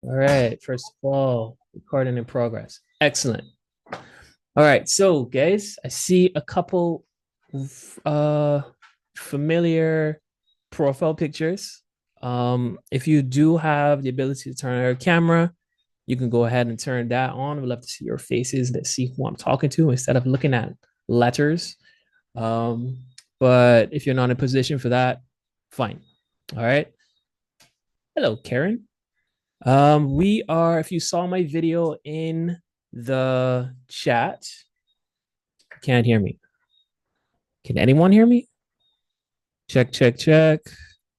All right. First of all, recording in progress. Excellent. All right. So, guys, I see a couple of familiar profile pictures. If you do have the ability to turn on your camera, you can go ahead and turn that on. We'd love to see your faces, to see who I'm talking to instead of looking at letters. Um, but if you're not in a position for that, fine. All right. Hello, Karen. If you saw my video in the chat, can't hear me. Can anyone hear me? Check, check, check.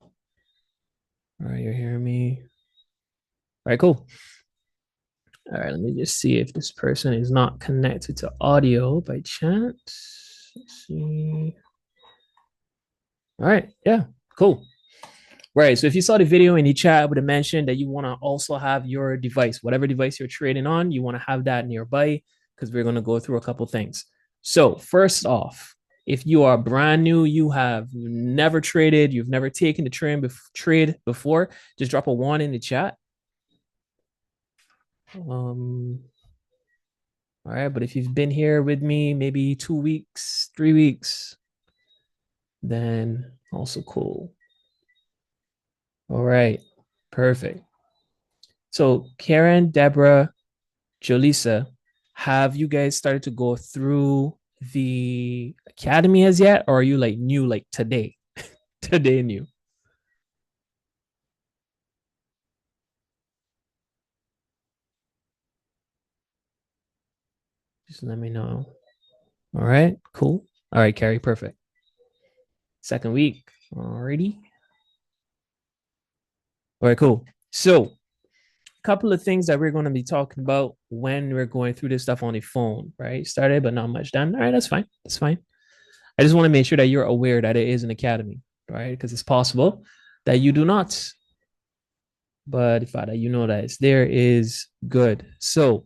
All right, you're hearing me. All right, cool. All right, let me just see if this person is not connected to audio by chance. Let's see. All right, yeah, cool. Right. So if you saw the video in the chat, I would have mentioned that you want to also have your device, whatever device you're trading on, you want to have that nearby because we're going to go through a couple things. So first off, if you are brand new, you have never traded, you've never taken the trade before, just drop a one in the chat. All right. But if you've been here with me maybe 2 weeks, 3 weeks, then also cool. All right. Perfect. So Karen, Deborah, Jolisa, have you guys started to go through the academy as yet, or are you like new, like today? Today new? Just let me know. All right, cool. All right, Carrie, perfect. Second week. Alrighty. All right, cool. So, a couple of things that we're going to be talking about when we're going through this stuff on the phone, right? Started, but not much done. All right, that's fine. That's fine. I just want to make sure that you're aware that it is an academy, right? Because it's possible that you do not. But the fact that you know that it's there is good. So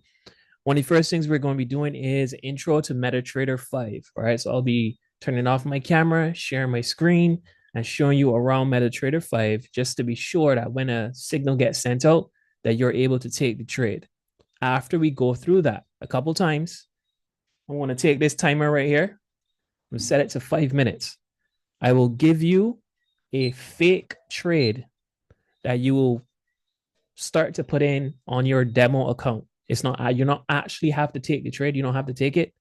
one of the first things we're going to be doing is intro to MetaTrader 5. All right. So I'll be turning off my camera, sharing my screen, and showing you around MetaTrader 5 just to be sure that when a signal gets sent out, that you're able to take the trade. After we go through that a couple times, I want to take this timer right here and set it to 5 minutes. I will give you a fake trade that you will start to put in on your demo account. It's not, you don't actually have to take the trade. You don't have to take it.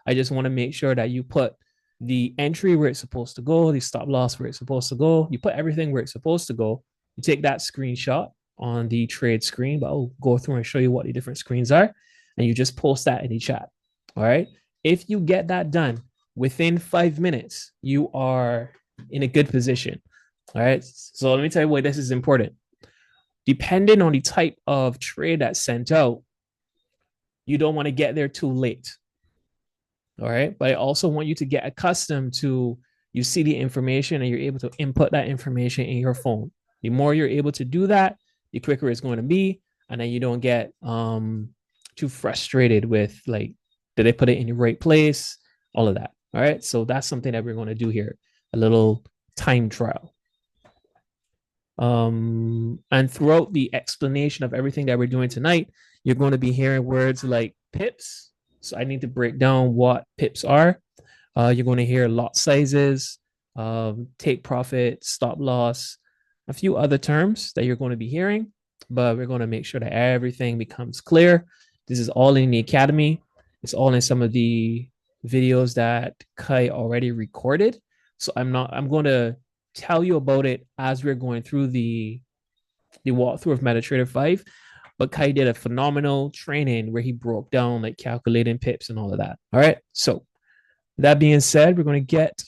I just want to make sure that you put the entry where it's supposed to go, the stop loss where it's supposed to go. You put everything where it's supposed to go. You take that screenshot on the trade screen, but I'll go through and show you what the different screens are. And you just post that in the chat. All right. If you get that done within 5 minutes, you are in a good position. All right. So let me tell you why this is important. Depending on the type of trade that's sent out, you don't want to get there too late. All right. But I also want you to get accustomed to you see the information and you're able to input that information in your phone. The more you're able to do that, the quicker it's going to be. And then you don't get too frustrated with like, did they put it in the right place? All of that. All right. So that's something that we're going to do here. A little time trial. And throughout the explanation of everything that we're doing tonight, you're going to be hearing words like pips. So I need to break down what pips are. You're going to hear lot sizes, take profit, stop loss, a few other terms that you're going to be hearing, but we're going to make sure that everything becomes clear. This is all in the academy. It's all in some of the videos that Kai already recorded. So I'm going to tell you about it as we're going through the walkthrough of MetaTrader 5. But Kai did a phenomenal training where he broke down like calculating pips and all of that. All right. So that being said, we're going to get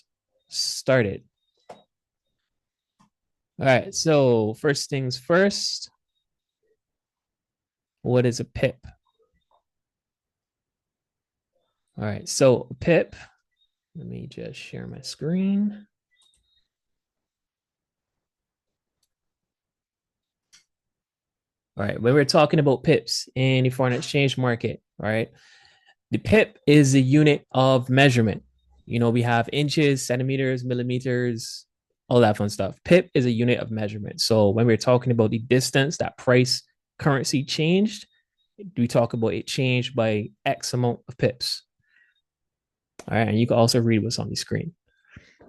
started. All right. So first things first, what is a pip? All right. So a pip, let me just share my screen. All right. When we're talking about pips in the foreign exchange market, all right, the pip is a unit of measurement. You know, we have inches, centimeters, millimeters, all that fun stuff. Pip is a unit of measurement. So when we're talking about the distance that price currency changed, we talk about it changed by X amount of pips. All right, and you can also read what's on the screen.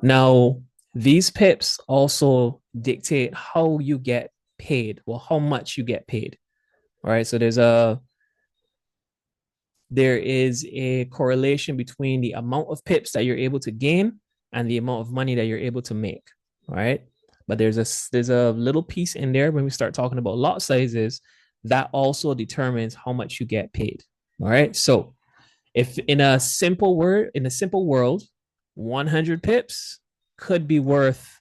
Now, these pips also dictate how you get paid, well, how much you get paid. All right, so there is a correlation between the amount of pips that you're able to gain and the amount of money that you're able to make. All right. But there's a little piece in there when we start talking about lot sizes that also determines how much you get paid. All right. So if in a simple world, 100 pips could be worth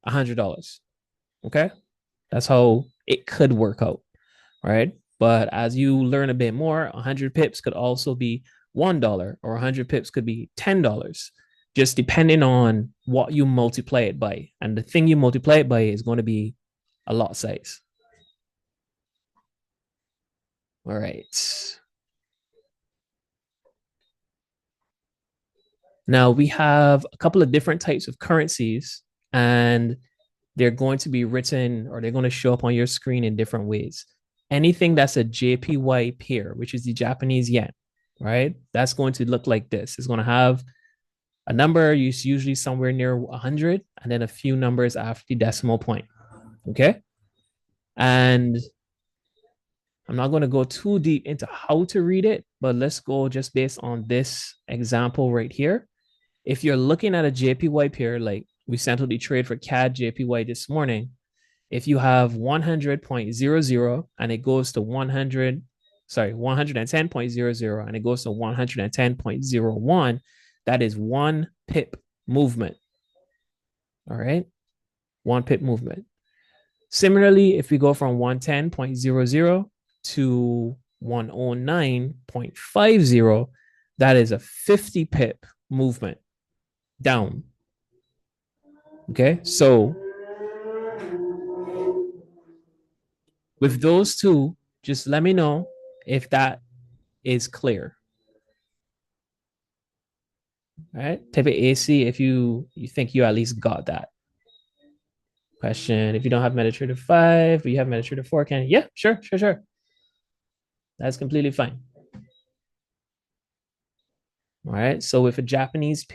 $100. Okay. That's how it could work out. Right. But as you learn a bit more, 100 pips could also be $1 or 100 pips could be $10, just depending on what you multiply it by. And the thing you multiply it by is going to be a lot size. All right. Now we have a couple of different types of currencies, and they're going to be written or they're going to show up on your screen in different ways. Anything that's a JPY pair, which is the Japanese yen, right? That's going to look like this. It's going to have a number usually somewhere near 100 and then a few numbers after the decimal point. Okay. And I'm not going to go too deep into how to read it, but let's go just based on this example right here. If you're looking at a JPY pair, like we sent out the trade for CAD JPY this morning, if you have 100.00 and it goes to 110.00 and it goes to 110.01, that is 1 pip movement. All right. 1 pip movement. Similarly, if we go from 110.00 to 109.50, that is a 50 pip movement down. Okay. So with those two, just let me know if that is clear. All right. Type of AC if you think you at least got that. Question. If you don't have MetaTrader 5, but you have MetaTrader 4, can you? Yeah, sure. That's completely fine. All right. So with a Japanese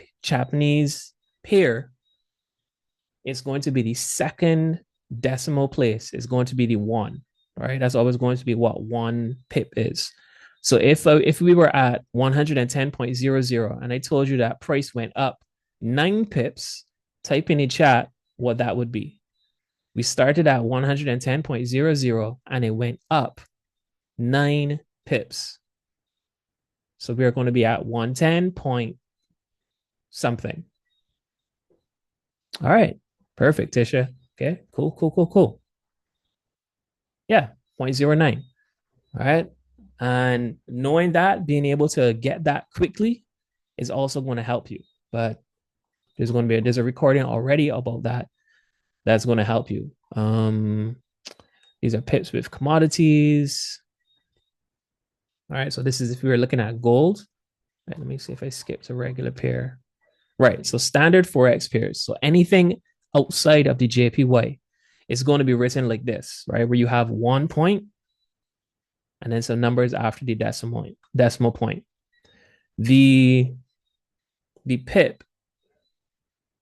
pair, it's going to be the second decimal place. It's going to be the 1. Right. That's always going to be what 1 pip is. So if we were at 110.00 and I told you that price went up 9 pips, type in the chat what that would be. We started at 110.00 and it went up 9 pips. So we are going to be at 110 point something. All right. Perfect, Tisha. Okay. Cool. Yeah. 0.09. All right. And knowing that, being able to get that quickly is also going to help you. But there's a recording already about that. That's going to help you. These are pips with commodities. All right. So this is if we were looking at gold. Right, let me see if I skip to regular pair. Right. So standard Forex pairs. So anything outside of the JPY is going to be written like this, right? Where you have 1 point and then some numbers after the decimal point. The pip,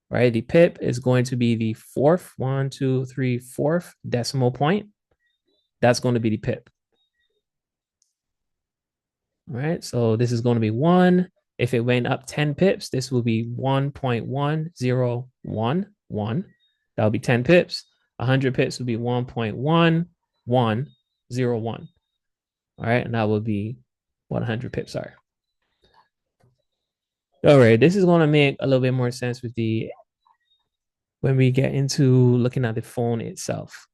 right? The pip is going to be the fourth decimal point. That's going to be the pip. All right. So this is going to be 1. If it went up 10 pips, this will be 1.1011. That'll be 10 pips. 100 pips would be 1.1101. All right. And that will be what 100 pips are. All right. This is going to make a little bit more sense when we get into looking at the phone itself.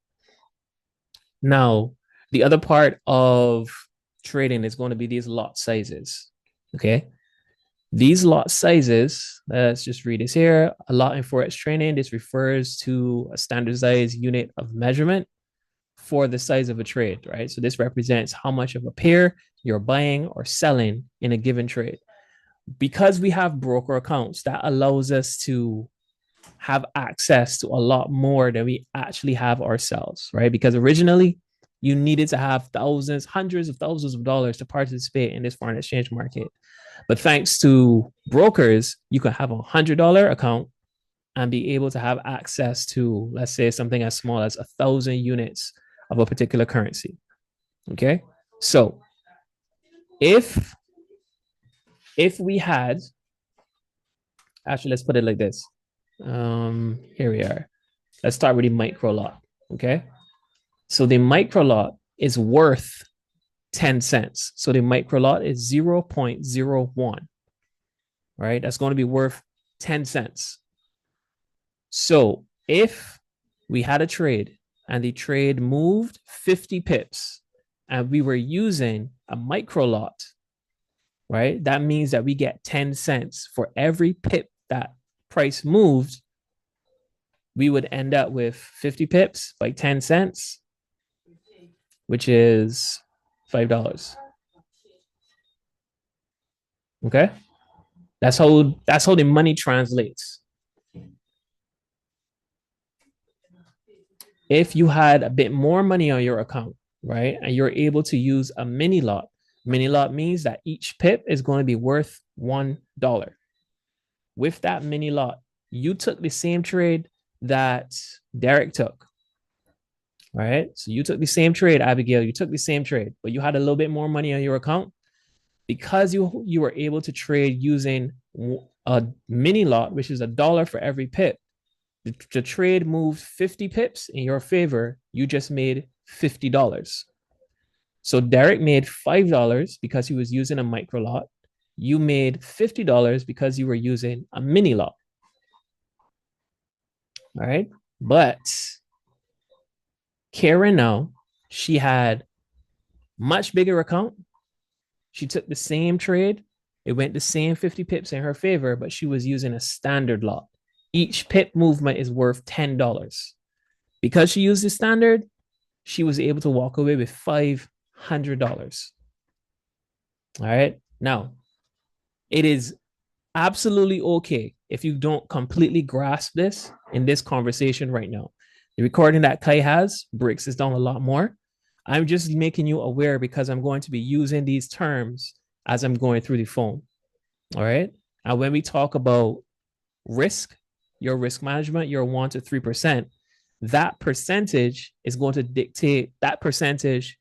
Now, the other part of trading is going to be these lot sizes. Okay. These lot sizes, let's just read this here. A lot in Forex trading, this refers to a standardized unit of measurement for the size of a trade, right? So this represents how much of a pair you're buying or selling in a given trade. Because we have broker accounts, that allows us to have access to a lot more than we actually have ourselves, right? Because originally you needed to have thousands, hundreds of thousands of dollars to participate in this foreign exchange market. But thanks to brokers, you can have $100 account and be able to have access to, let's say, something as small as 1,000 units of a particular currency. Okay. So if we had, actually, let's put it like this. Here we are. Let's start with the micro lot. Okay. So the micro lot is worth 10 cents. So the micro lot is 0.01, right? That's going to be worth 10 cents. So if we had a trade and the trade moved 50 pips and we were using a micro lot, right? That means that we get 10 cents for every pip that price moved. We would end up with 50 pips by 10 cents, which is $5. Okay? That's how the money translates. If you had a bit more money on your account, right, and you're able to use a mini lot means that each pip is going to be worth $1. With that mini lot, you took the same trade that Derek took, right? So you took the same trade, Abigail. You took the same trade, but you had a little bit more money on your account because you were able to trade using a mini lot, which is $1 for every pip. The trade moved 50 pips in your favor. You just made $50. So Derek made $5 because he was using a micro lot. You made $50 because you were using a mini lot. All right. But Karen now, she had much bigger account. She took the same trade. It went the same 50 pips in her favor, but she was using a standard lot. Each pip movement is worth $10. Because she used the standard, she was able to walk away with $500. All right. Now, it is absolutely okay if you don't completely grasp this in this conversation right now. The recording that Kai has breaks this down a lot more. I'm just making you aware because I'm going to be using these terms as I'm going through the phone. All right. And when we talk about risk, your risk management, your 1 to 3%, that percentage is going to dictate that percentage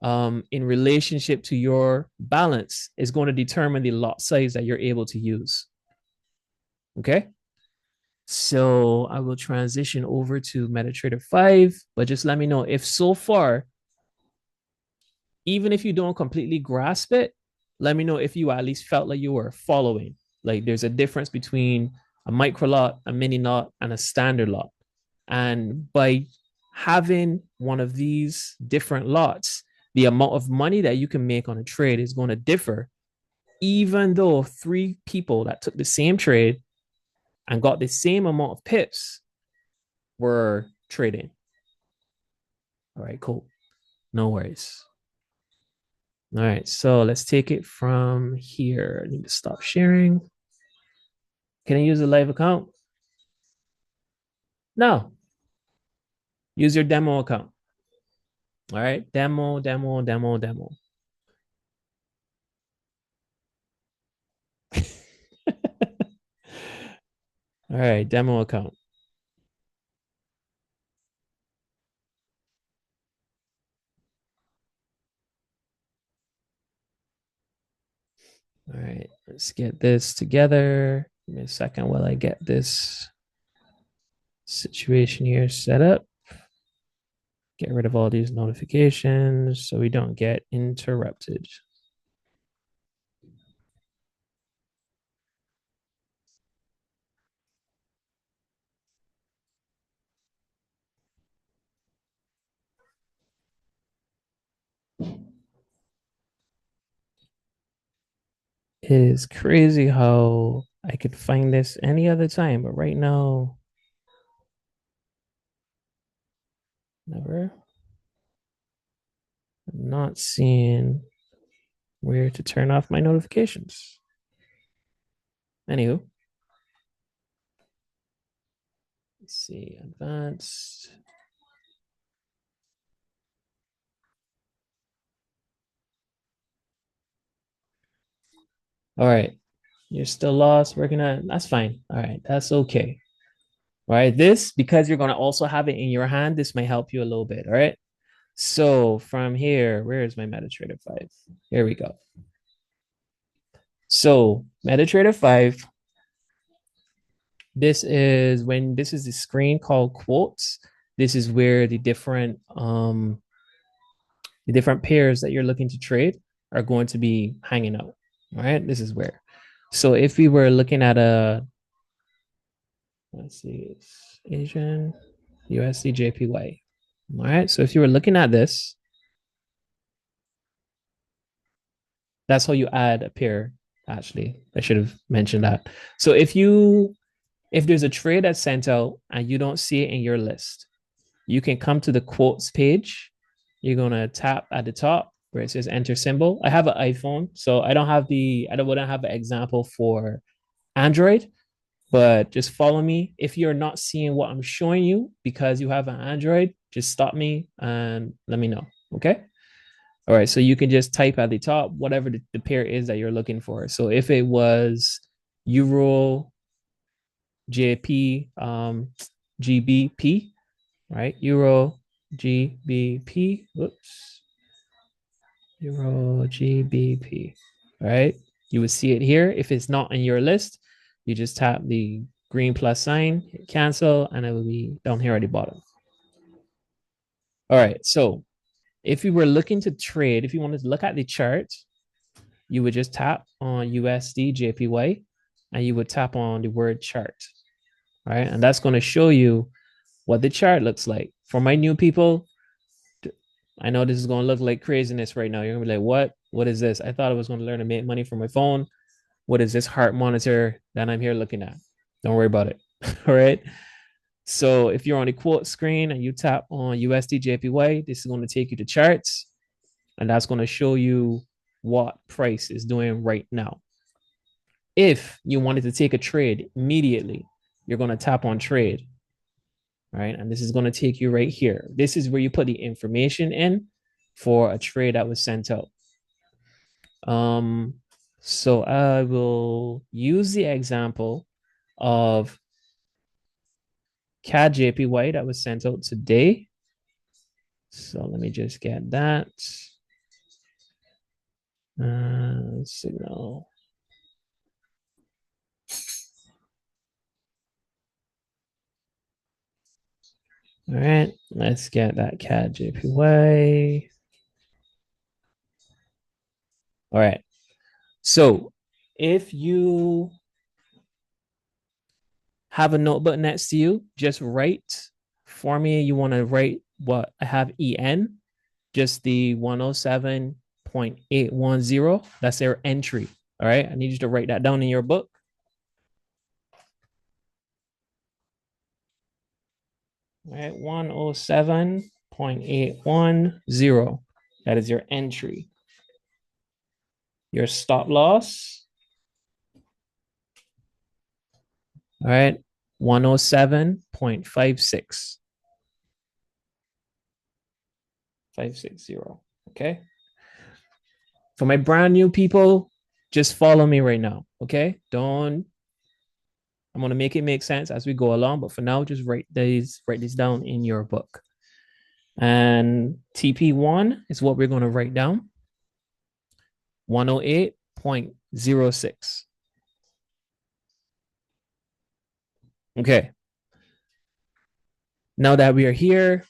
in relationship to your balance is going to determine the lot size that you're able to use. Okay. So I will transition over to MetaTrader 5, but just let me know if so far, even if you don't completely grasp it, let me know if you at least felt like you were following. Like there's a difference between a micro lot, a mini lot, and a standard lot. And by having one of these different lots, the amount of money that you can make on a trade is going to differ, even though three people that took the same trade and got the same amount of pips were trading. All right, cool. No worries. All right, so let's take it from here. I need to stop sharing. Can I use a live account? No. Use your demo account. All right, demo. All right, demo account. All right, let's get this together. Give me a second while I get this situation here set up. Get rid of all these notifications so we don't get interrupted. It is crazy how I could find this any other time, but right now, never. I'm not seeing where to turn off my notifications. Anywho, let's see, advanced. All right. You're still lost. Working on that's fine. All right. That's okay. All right. This, because you're going to also have it in your hand, this may help you a little bit. All right. So from here, where is my MetaTrader 5? Here we go. So MetaTrader 5, this is the screen called quotes. This is where the different pairs that you're looking to trade are going to be hanging out. All right. This is where. So if we were looking at let's see, it's Asian USD JPY. All right. So if you were looking at this, that's how you add a pair. Actually, I should have mentioned that. So if there's a trade that's sent out and you don't see it in your list, you can come to the quotes page. You're gonna tap at the top where it says enter symbol. I have an iPhone, so I wouldn't have an example for Android, but just follow me. If you're not seeing what I'm showing you because you have an Android, just stop me and let me know. Okay. All right. So you can just type at the top whatever the pair is that you're looking for. So if it was Euro, JP, GBP, right? Euro, GBP. Whoops. Euro, GBP. All right. You would see it here. If it's not in your list, you just tap the green plus sign, hit cancel, and it will be down here at the bottom. All right. So if you were looking to trade, if you wanted to look at the chart, you would just tap on USD JPY and you would tap on the word chart. All right. And that's going to show you what the chart looks like. For my new people, I know this is going to look like craziness right now. You're going to be like, what? What is this? I thought I was going to learn to make money from my phone. What is this heart monitor that I'm here looking at? Don't worry about it. All right. So if you're on the quote screen and you tap on USD JPY, this is going to take you to charts, and that's going to show you what price is doing right now. If you wanted to take a trade immediately, you're going to tap on trade, right? And this is going to take you right here. This is where you put the information in for a trade that was sent out. So I will use the example of CAD JPY that was sent out today. So let me just get that. Signal. All right, let's get that CAD JPY. All right. So if you have a notebook next to you, just write for me. You want to write what I have EN, just the 107.810. That's their entry. All right. I need you to write that down in your book. All right. 107.810. That is your entry. Your stop loss. All right. 107.56. 560. Okay. For my brand new people, just follow me right now. Okay. I'm going to make it make sense as we go along. But for now, just write these down in your book. And TP1 is what we're going to write down. 108.06. Okay. Now that we are here,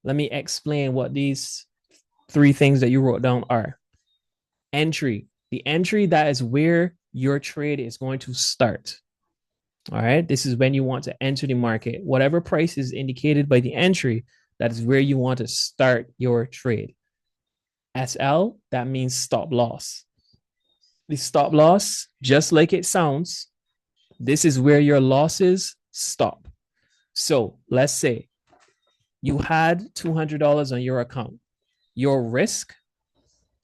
let me explain what these three things that you wrote down are. Entry. The entry, that is where your trade is going to start. All right. This is when you want to enter the market. Whatever price is indicated by the entry, that is where you want to start your trade. SL, that means stop loss. The stop loss, just like it sounds, this is where your losses stop. So let's say you had $200 on your account. Your risk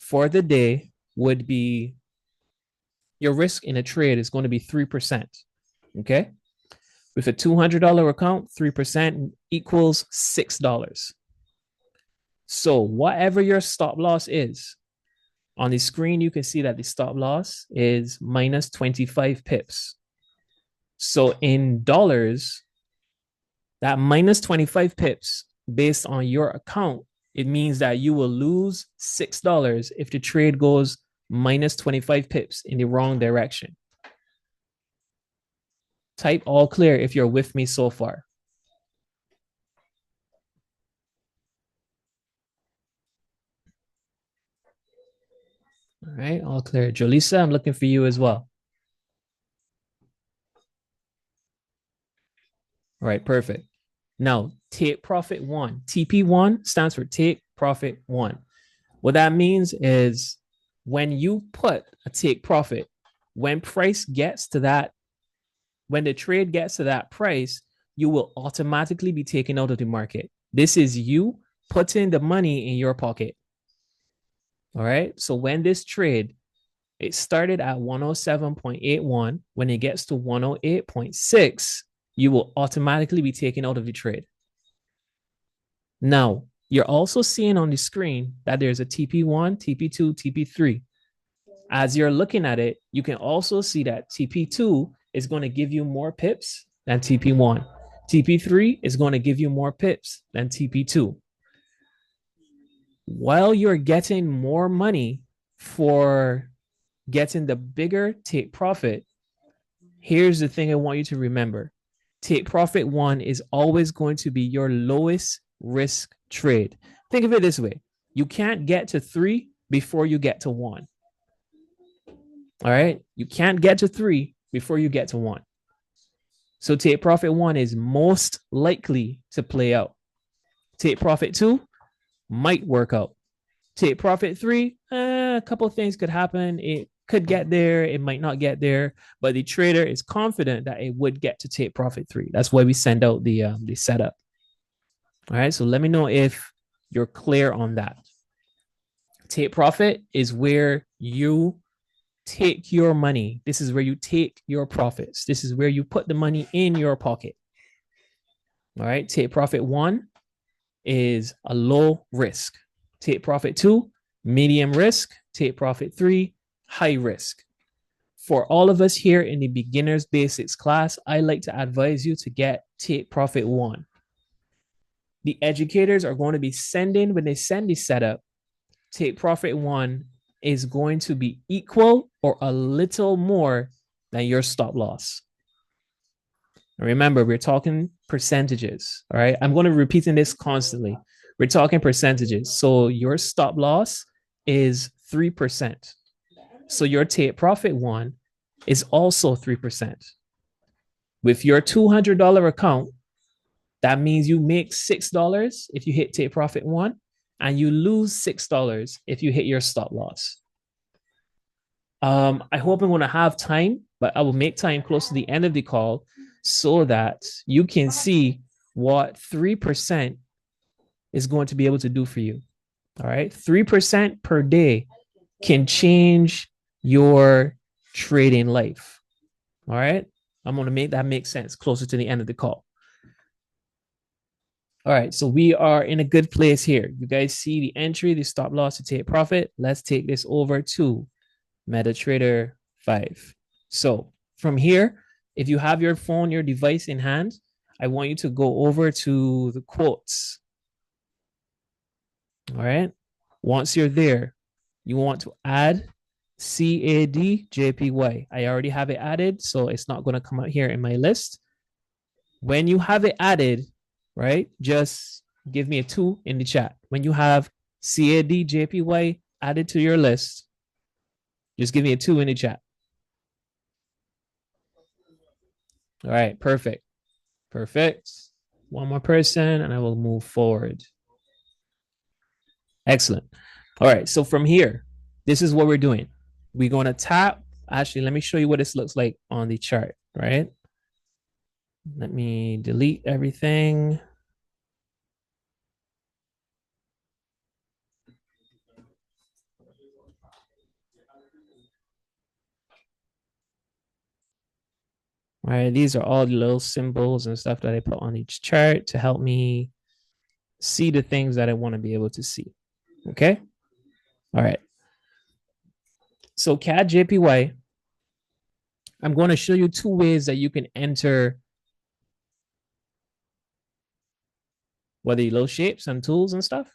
for the day would be, your risk in a trade is going to be 3%. Okay. With a $200 account, 3% equals $6. So whatever your stop loss is, On the screen, you can see that the stop loss is minus 25 pips. So in dollars, that minus 25 pips based on your account, it means that you will lose $6 if the trade goes minus 25 pips in the wrong direction. Type all clear if you're with me so far. All right, all clear. Jolisa, I'm looking for you as well. All right, perfect. Now, take profit one. TP1 stands for take profit one. What that means is when you put a take profit, when price gets to that, when the trade gets to that price, you will automatically be taken out of the market. This is you putting the money in your pocket. All right. So when this trade, it started at 107.81. When it gets to 108.6, you will automatically be taken out of the trade. Now, you're also seeing on the screen that there's a TP1, TP2, TP3. As you're looking at it, you can also see that TP2 is going to give you more pips than TP1. TP3 is going to give you more pips than TP2. While you're getting more money for getting the bigger take profit, here's the thing I want you to remember. Take profit one is always going to be your lowest risk trade. Think of it this way. You can't get to 3 before you get to 1. All right. You can't get to 3 before you get to 1. So take profit 1 is most likely to play out. Take profit 2 might work out. Take profit 3, a couple of things could happen. It could get there, it might not get there, but the trader is confident that it would get to take profit 3. That's why we send out the setup. All right. So let me know if you're clear on that. Take profit is where you take your money. This is where you take your profits. This is where you put the money in your pocket. All right. Take profit 1 is a low risk. Take profit 2, medium risk. Take profit 3, high risk. For all of us here in the beginners basics class, I like to advise you to get take profit 1. The educators are going to be sending, when they send the setup, take profit 1 is going to be equal or a little more than your stop loss. Remember, we're talking percentages. All right. I'm going to be repeating this constantly. We're talking percentages. So your stop loss is 3%. So your take profit 1 is also 3%. With your $200 account, that means you make $6 if you hit take profit 1, and you lose $6 if you hit your stop loss. I hope I'm going to have time, but I will make time close to the end of the call so that you can see what 3% is going to be able to do for you. All right. 3% per day can change your trading life. All right. I'm going to make that make sense closer to the end of the call. All right. So we are in a good place here. You guys see the entry, the stop loss, to take profit. Let's take this over to MetaTrader 5. So from here, if you have your phone, your device in hand, I want you to go over to the quotes. All right. Once you're there, you want to add CADJPY. I already have it added, so it's not going to come out here in my list. When you have it added, right, just give me a 2 in the chat. When you have CADJPY added to your list, just give me a 2 in the chat. All right, perfect. Perfect. One more person, and I will move forward. Excellent. All right, so from here, this is what we're doing. We're going to tap. Actually, let me show you what this looks like on the chart, right? Let me delete everything. All right, these are all the little symbols and stuff that I put on each chart to help me see the things that I want to be able to see. Okay. All right. So CAD JPY, I'm going to show you two ways that you can enter whether you load shapes and tools and stuff.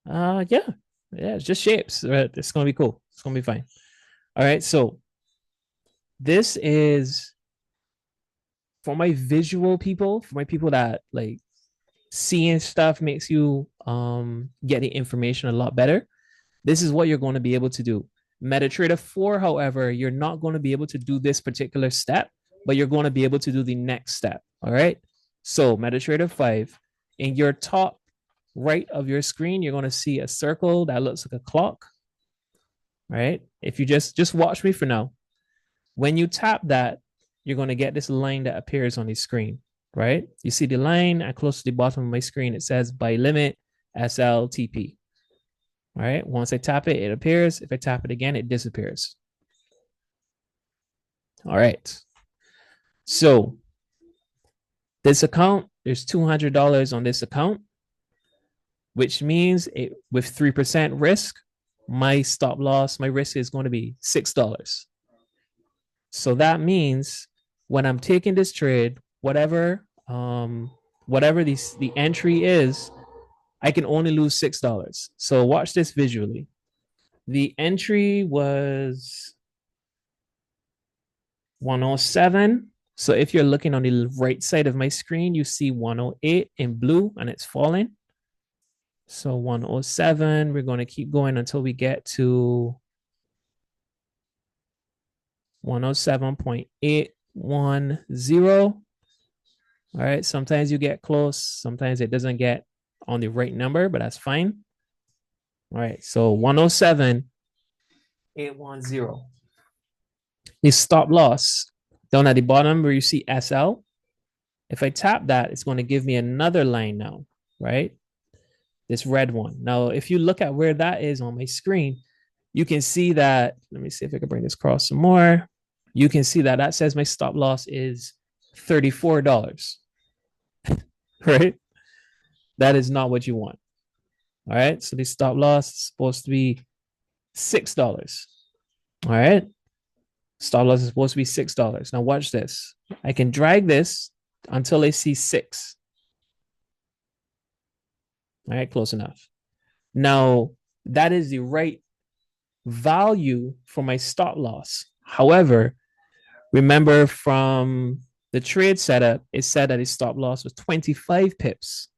Yeah. Yeah, it's just shapes. It's gonna be cool. It's gonna be fine. All right. So this is for my visual people, for my people that like seeing stuff makes you get the information a lot better. This is what you're going to be able to do. MetaTrader 4, however, you're not going to be able to do this particular step, but you're going to be able to do the next step. All right. So MetaTrader 5, in your top right of your screen, you're going to see a circle that looks like a clock. Right. If you just watch me for now. When you tap that, you're going to get this line that appears on the screen. Right. You see the line and close to the bottom of my screen, it says buy limit SLTP. All right. Once I tap it, it appears. If I tap it again, it disappears. All right. So this account, there's $200 on this account, which means with 3% risk, my stop loss, my risk is going to be $6. So that means when I'm taking this trade, whatever the entry is, I can only lose $6. So watch this visually. The entry was 107. So if you're looking on the right side of my screen, you see 108 in blue and it's falling. So 107, we're going to keep going until we get to 107.810. All right, sometimes you get close, sometimes it doesn't get on the right number, but that's fine. All right, so 107.810. The stop loss down at the bottom where you see SL. If I tap that, it's going to give me another line now, right? This red one. Now, if you look at where that is on my screen, you can see that. Let me see if I can bring this across some more. You can see that that says my stop loss is $34, right? That is not what you want. All right. So the stop loss is supposed to be $6. All right. Stop loss is supposed to be $6. Now watch this. I can drag this until I see 6. All right, close enough. Now that is the right value for my stop loss. However, remember from the trade setup, it said that his stop loss was 25 pips.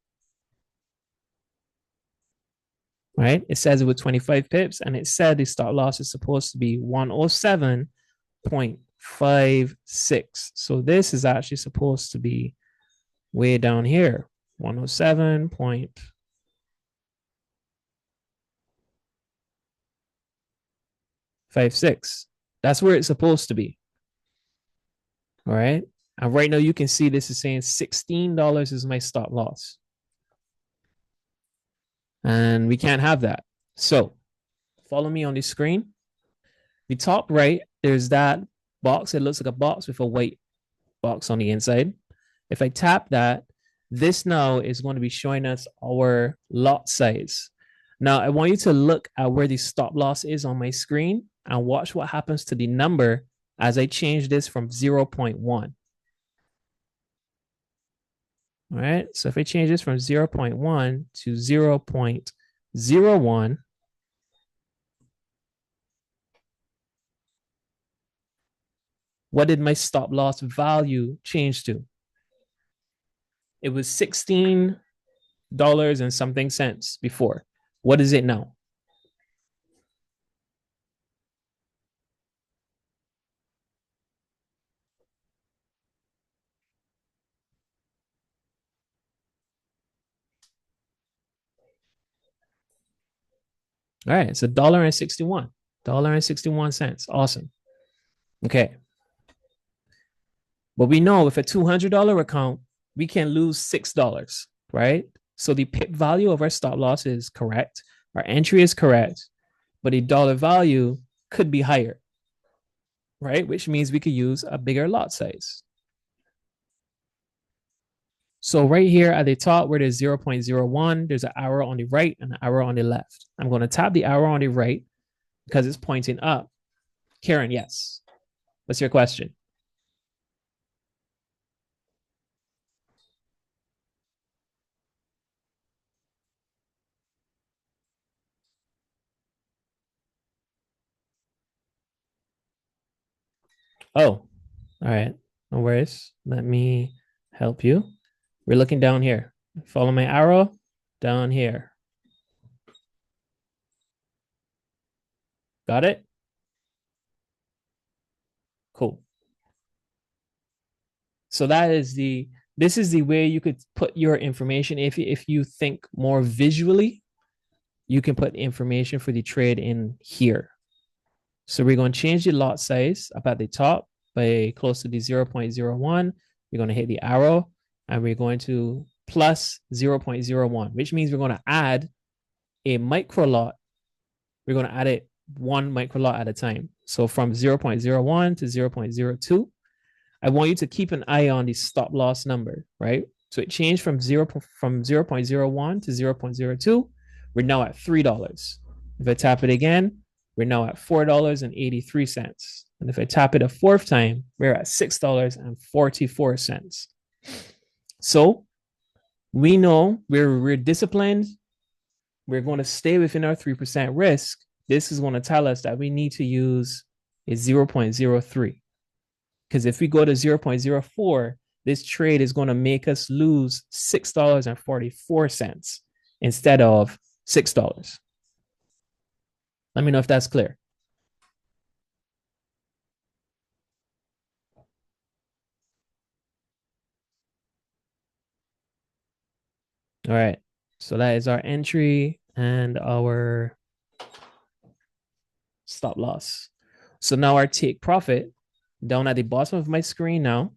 Right? It says it was 25 pips, and it said the stop loss is supposed to be 107.56. So this is actually supposed to be way down here, 107.56. That's where it's supposed to be. All right. And right now you can see this is saying $16 is my stop loss. And we can't have that. So follow me on the screen. The top right, there's that box. It looks like a box with a white box on the inside. If I tap that, this now is going to be showing us our lot size. Now, I want you to look at where the stop loss is on my screen and watch what happens to the number as I change this from 0.1. All right, so if I change this from 0.1 to 0.01, what did my stop loss value change to? It was $16 and something cents before. What is it now? All right, it's $1.61. $1.61. Awesome. Okay. But we know with a $200 account, we can lose $6, right? So the pip value of our stop loss is correct. Our entry is correct, but the dollar value could be higher, right? Which means we could use a bigger lot size. So right here at the top where there's 0.01, there's an arrow on the right and an arrow on the left. I'm going to tap the arrow on the right because it's pointing up. Karen, yes. What's your question? Oh, all right. No worries. Let me help you. We're looking down here. Follow my arrow down here. Got it? Cool. So this is the way you could put your information. If you think more visually, you can put information for the trade in here. So we're going to change the lot size up at the top by close to the 0.01. We're going to hit the arrow and we're going to plus 0.01, which means we're going to add a micro lot. We're going to add it one micro lot at a time. So from 0.01 to 0.02, I want you to keep an eye on the stop loss number, right? So it changed from 0.01 to 0.02. We're now at $3. If I tap it again, we're now at $4.83. And if I tap it a fourth time, we're at $6.44. So we know we're disciplined. We're going to stay within our 3% risk. This is going to tell us that we need to use a 0.03. Because if we go to 0.04, this trade is going to make us lose $6.44 instead of $6. Let me know if that's clear. All right. So that is our entry and our stop loss. So now our take profit down at the bottom of my screen now.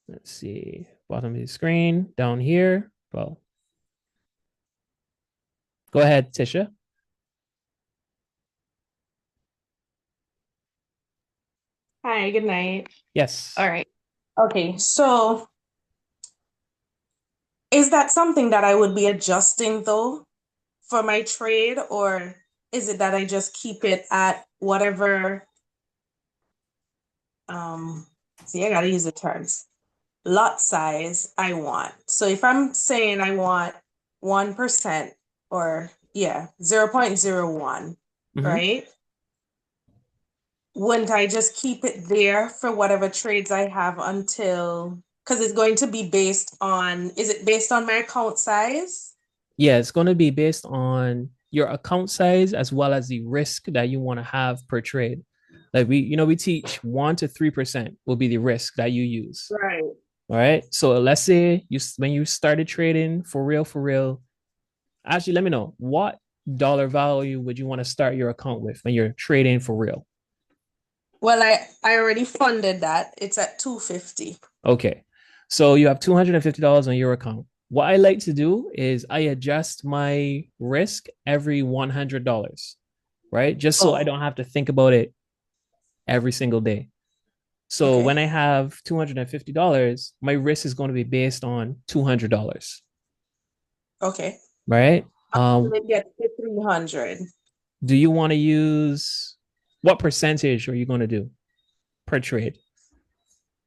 Let's see, bottom of the screen down here. Well, go ahead, Tisha. Hi, good night. Yes. All right. Okay, so is that something that I would be adjusting though for my trade, or is it that I just keep it at whatever, um, see, I gotta use the terms, lot size I want. So if I'm saying I want 1% or yeah, 0.01, Mm-hmm. right? Wouldn't I just keep it there for whatever trades I have until, because it's going to be based on, is it based on my account size? Yeah, it's going to be based on your account size as well as the risk that you want to have per trade. Like we teach 1 to 3% will be the risk that you use. Right. All right. So let's say when you started trading for real. Actually, let me know what dollar value would you want to start your account with when you're trading for real? Well, I already funded that. It's at 250. Okay. So you have $250 on your account. What I like to do is I adjust my risk every $100, right? Just so I Oh, don't have to think about it every single day. So okay. when I have $250, my risk is going to be based on $200, Okay. right? Until it gets to 300. Do you want to use what percentage are you going to do per trade?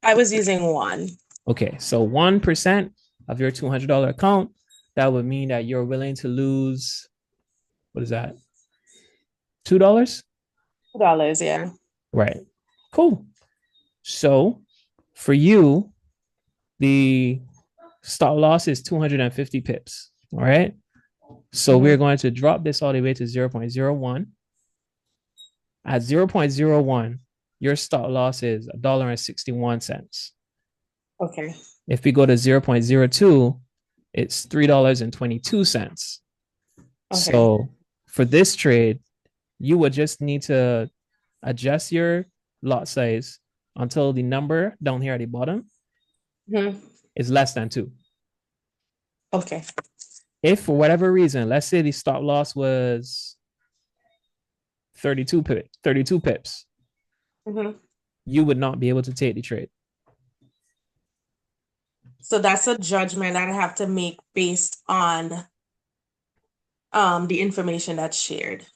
I was using one. Okay, so 1% of your $200 account, that would mean that you're willing to lose, what is that? $2? $2, yeah. Right. Cool. So for you, the stop loss is 250 pips. All right. So we're Mm-hmm. going to drop this all the way to 0.01. At 0.01, your stop loss is $1.61. Okay. If we go to 0.02, it's $3.22. Okay. So for this trade, you would just need to adjust your lot size until the number down here at the bottom Hmm. is less than 2. Okay. If for whatever reason, let's say the stop loss was 32 pips, Hmm. you would not be able to take the trade. So that's a judgment I have to make based on the information that's shared.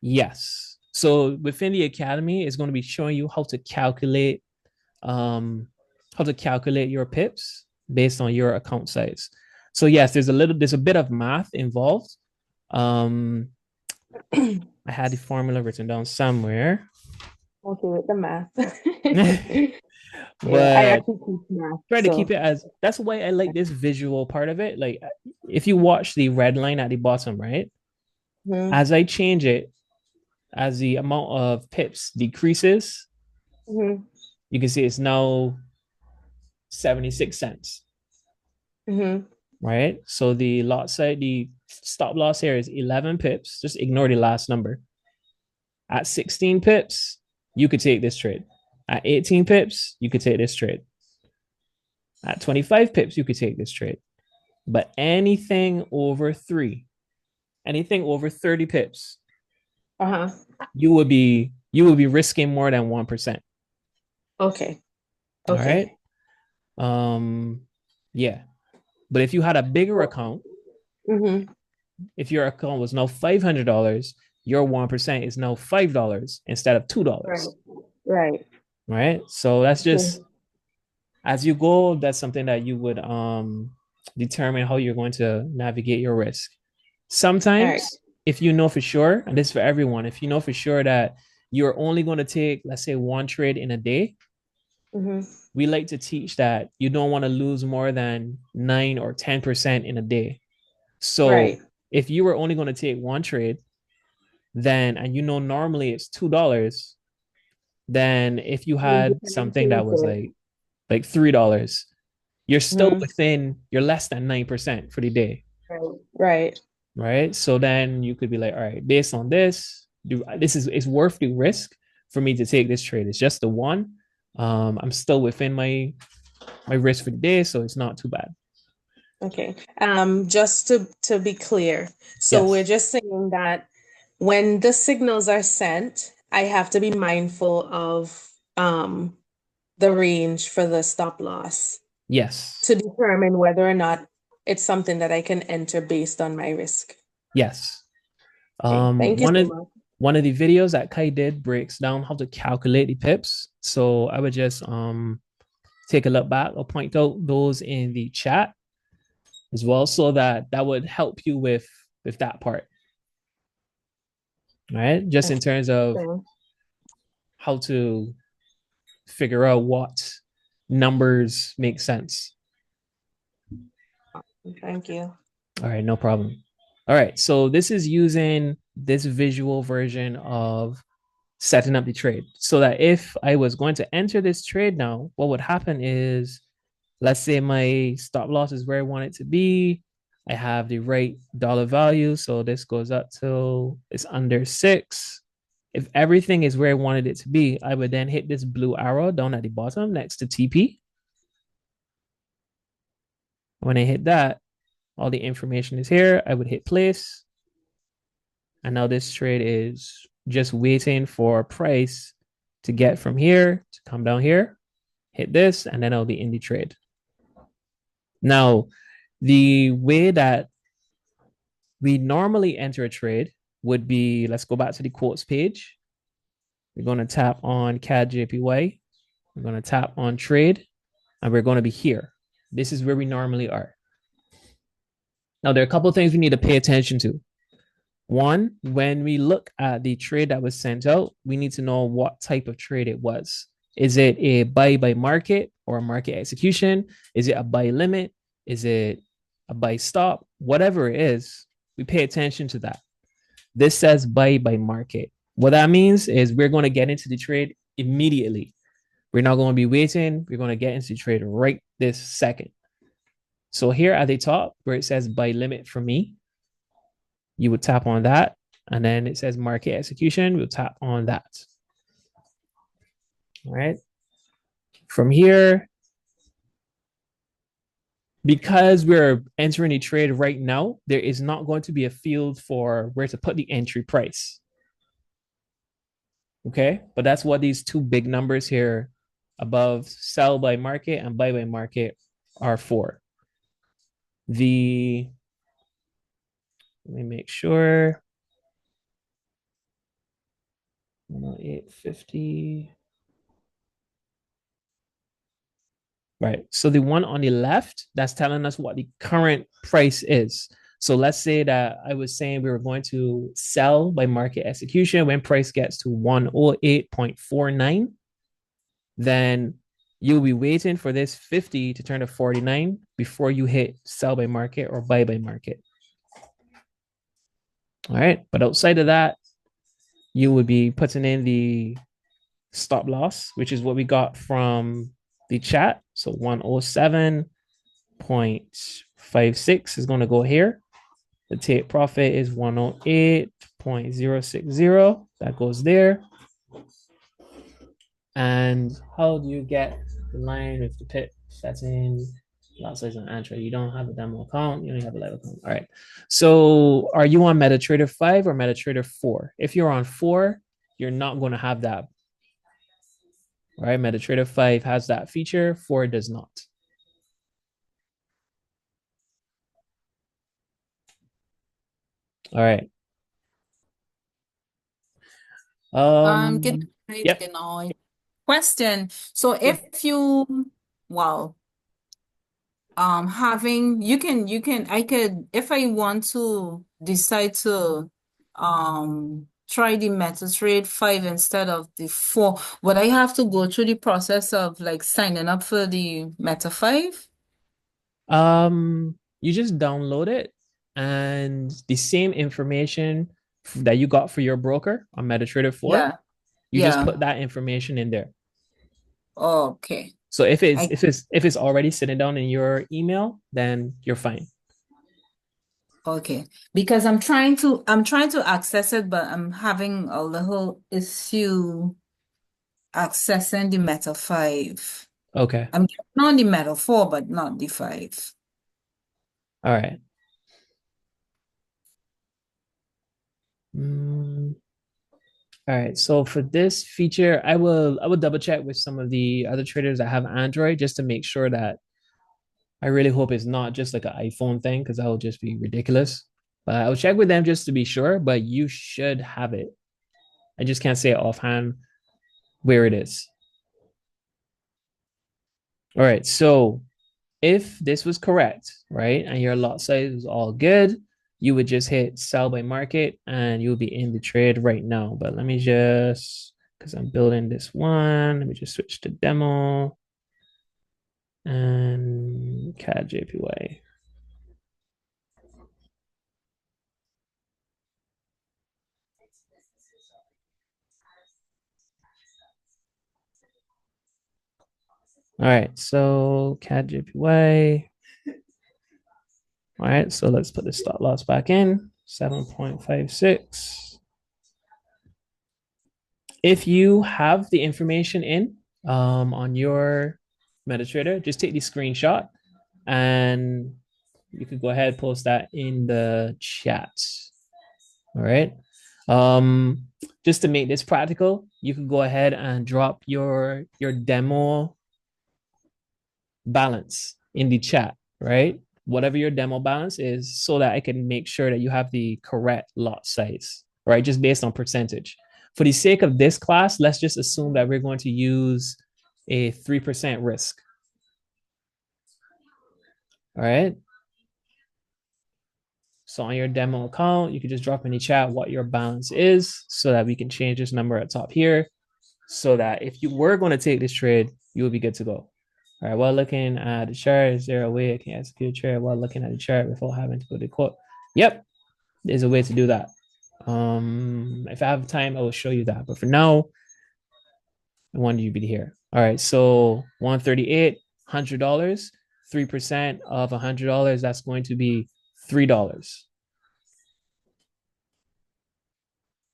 Yes. So within the academy, it's going to be showing you um how to calculate your pips based on your account size. So yes, there's a bit of math involved. Um, I had the formula written down somewhere, Okay, with the math. Yeah, I but actually teach math, try to keep so it as that's why I like this visual part of it. Like if you watch the red line at the bottom, right? hmm As I change it, as the amount of pips decreases, hmm you can see it's now 76 cents, hmm right? So the stop loss here is 11 pips. Just ignore the last number. At 16 pips, you could take this trade. At 18 pips, you could take this trade. At 25 pips, you could take this trade. But anything over 30 pips, Uh-huh. you would be risking more than 1%. Okay. All right. Okay. Um, yeah. But if you had a bigger account, Mm-hmm. if your account was now $500, your 1% is now $5 instead of Right. $2. Right. Right. So that's just Okay. as you go, that's something that you would determine how you're going to navigate your risk. All right. Sometimes, if you know for sure, and this is for everyone, if you know for sure that you're only going to take, let's say, one trade in a day, Mm-hmm. we like to teach that you don't want to lose more than 9 or 10% in a day. So Right. if you were only going to take one trade, then and normally it's $2, then if you You had something that differentiate was it. like $3, Mm-hmm. you're less than 9% for the day, Right. Right. right? So then you could be like, all right, based on this, this is it's worth the risk for me to take this trade. It's just the one. I'm still within my risk for the day, so it's not too bad. Okay. Just to be clear, so we're Yes, just saying that when the signals are sent, I have to be mindful of the range for the stop loss yes, to determine whether or not it's something that I can enter based on my risk. yes. Okay. Um, Thank you one so of much. one of the videos that Kai did breaks down how to calculate the pips. So I would just take a look back. I'll point out those in the chat as well, so that would help you with that part, right? Just in Okay. terms of So, how to figure out what numbers make sense. thank you. All right, no problem. All right, so this is using this visual version of setting up the trade so that if I was going to enter this trade now, what would happen is, let's say my stop loss is where I want it to be. I have the right dollar value. So this goes up till it's under 6. If everything is where I wanted it to be, I would then hit this blue arrow down at the bottom next to TP. When I hit that, all the information is here. I would hit place. And now this trade is just waiting for price to get from here to come down here, hit this, and then I'll be in the trade. Now, the way that we normally enter a trade would be, let's go back to the quotes page. We're going to tap on CAD JPY. We're going to tap on trade, and we're going to be here. This is where we normally are. Now, there are a couple of things we need to pay attention to. One, when we look at the trade that was sent out, we need to know what type of trade it was. Is it a buy by market or a market execution? Is it a buy limit? Is it a buy stop? Whatever it is, we pay attention to that. This says buy by market. What that means is we're going to get into the trade immediately. We're not going to be waiting. We're going to get into the trade right this second. So here at the top where it says buy limit for me, you would tap on that. And then it says market execution. We'll tap on that. All right. From here, because we're entering a trade right now, there is not going to be a field for where to put the entry price. Okay. But that's what these two big numbers here above sell by market and buy by market are for. The Let me make sure. 108.50. Right. So the one on the left, that's telling us what the current price is. So let's say that I was saying we were going to sell by market execution when price gets to 108.49, then you'll be waiting for this 50 to turn to 49 before you hit sell by market or buy by market. All right. But outside of that, you would be putting in the stop loss, which is what we got from the chat. So 107.56 is going to go here. The take profit is 108.060. That goes there. And how do you get the line with the pit setting? Lot size on Android. You don't have a demo account. You only have a live account. All right. So are you on MetaTrader 5 or MetaTrader 4? If you're on 4, you're not going to have that. All right. MetaTrader 5 has that feature. 4 does not. All right. Good night, Yep. good night. Question. So Yeah. if you, well, having, I could, if I want to decide to, try the MetaTrader 5 instead of the 4, would I have to go through the process of like signing up for the Meta 5? You just download it and the same information that you got for your broker on MetaTrader 4, Yeah, you just yeah. put that information in there. Okay. So if it's I if it's if it's already sitting down in your email, then you're fine. Okay, because I'm trying to access it, but I'm having a little issue accessing the Meta 5. Okay. I'm getting on the Meta 4, but not the 5. All right. Mm, all right. So for this feature, I will double check with some of the other traders that have Android just to make sure that I really hope it's not just like an iPhone thing because that will just be ridiculous. But I'll check with them just to be sure. But you should have it. I just can't say it offhand where it is. All right. So if this was correct, right, and your lot size was all good, you would just hit sell by market and you'll be in the trade right now. But let me just, because I'm building this one, let me just switch to demo and CAD JPY. All right, so CAD JPY. All right, so let's put the stop loss back in 7.56. If you have the information in on your MetaTrader, just take the screenshot and you could go ahead and post that in the chat. All right. Um, just to make this practical, you could go ahead and drop your demo balance in the chat, right? Whatever your demo balance is, so that I can make sure that you have the correct lot size, right? Just based on percentage. For the sake of this class, let's just assume that we're going to use a 3% risk. All right. So on your demo account, you can just drop in the chat what your balance is so that we can change this number at top here so that if you were going to take this trade, you will be good to go. All right, while looking at the chart, is there a way I can execute a trade while looking at the chart without having to go to quote? Yep, there's a way to do that. If I have time, I will show you that. But for now, I want you to be here. All right, so 138, $100, 3% of $100, that's going to be $3.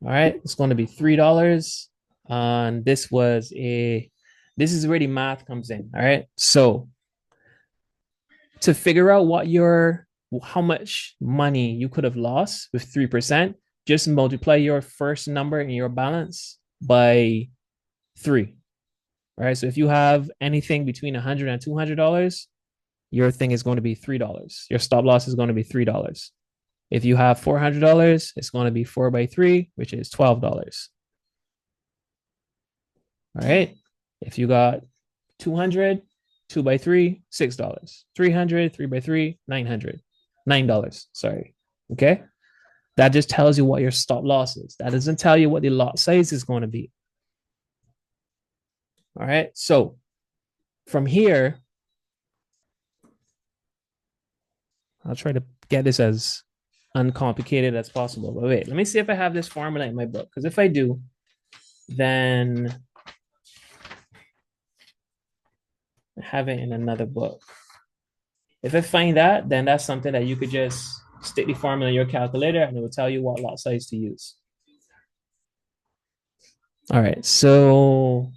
All right, it's going to be $3. And this is where the math comes in. All right, so to figure out how much money you could have lost with 3%, just multiply your first number in your balance by 3. All right, so if you have anything between $100 and $200, your thing is going to be $3. Your stop loss is going to be $3. If you have $400, it's going to be 4 by 3, which is $12. All right. If you got 200, 2 by 3, $6. 300, 3 by 3, 900. $9. Sorry. Okay. That just tells you what your stop loss is. That doesn't tell you what the lot size is going to be. All right. So from here, I'll try to get this as uncomplicated as possible. But wait, let me see if I have this formula in my book. Because if I do, then I have it in another book. If I find that, then that's something that you could just stick the formula in your calculator and it will tell you what lot size to use. All right, so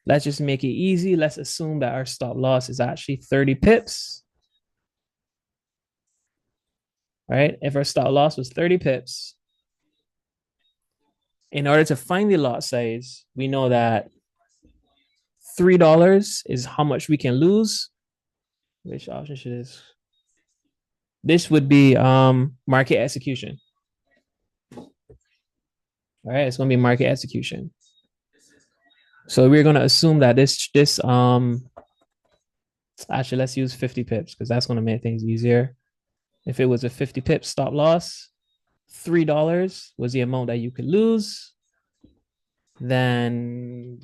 let's just make it easy. Let's assume that our stop loss is actually 30 pips. All right, if our stop loss was 30 pips, in order to find the lot size, we know that $3 is how much we can lose. Which option should this? This would be market execution. All right, it's going to be market execution. So we're going to assume that actually let's use 50 pips because that's going to make things easier. If it was a 50 pip stop loss, $3 was the amount that you could lose. Then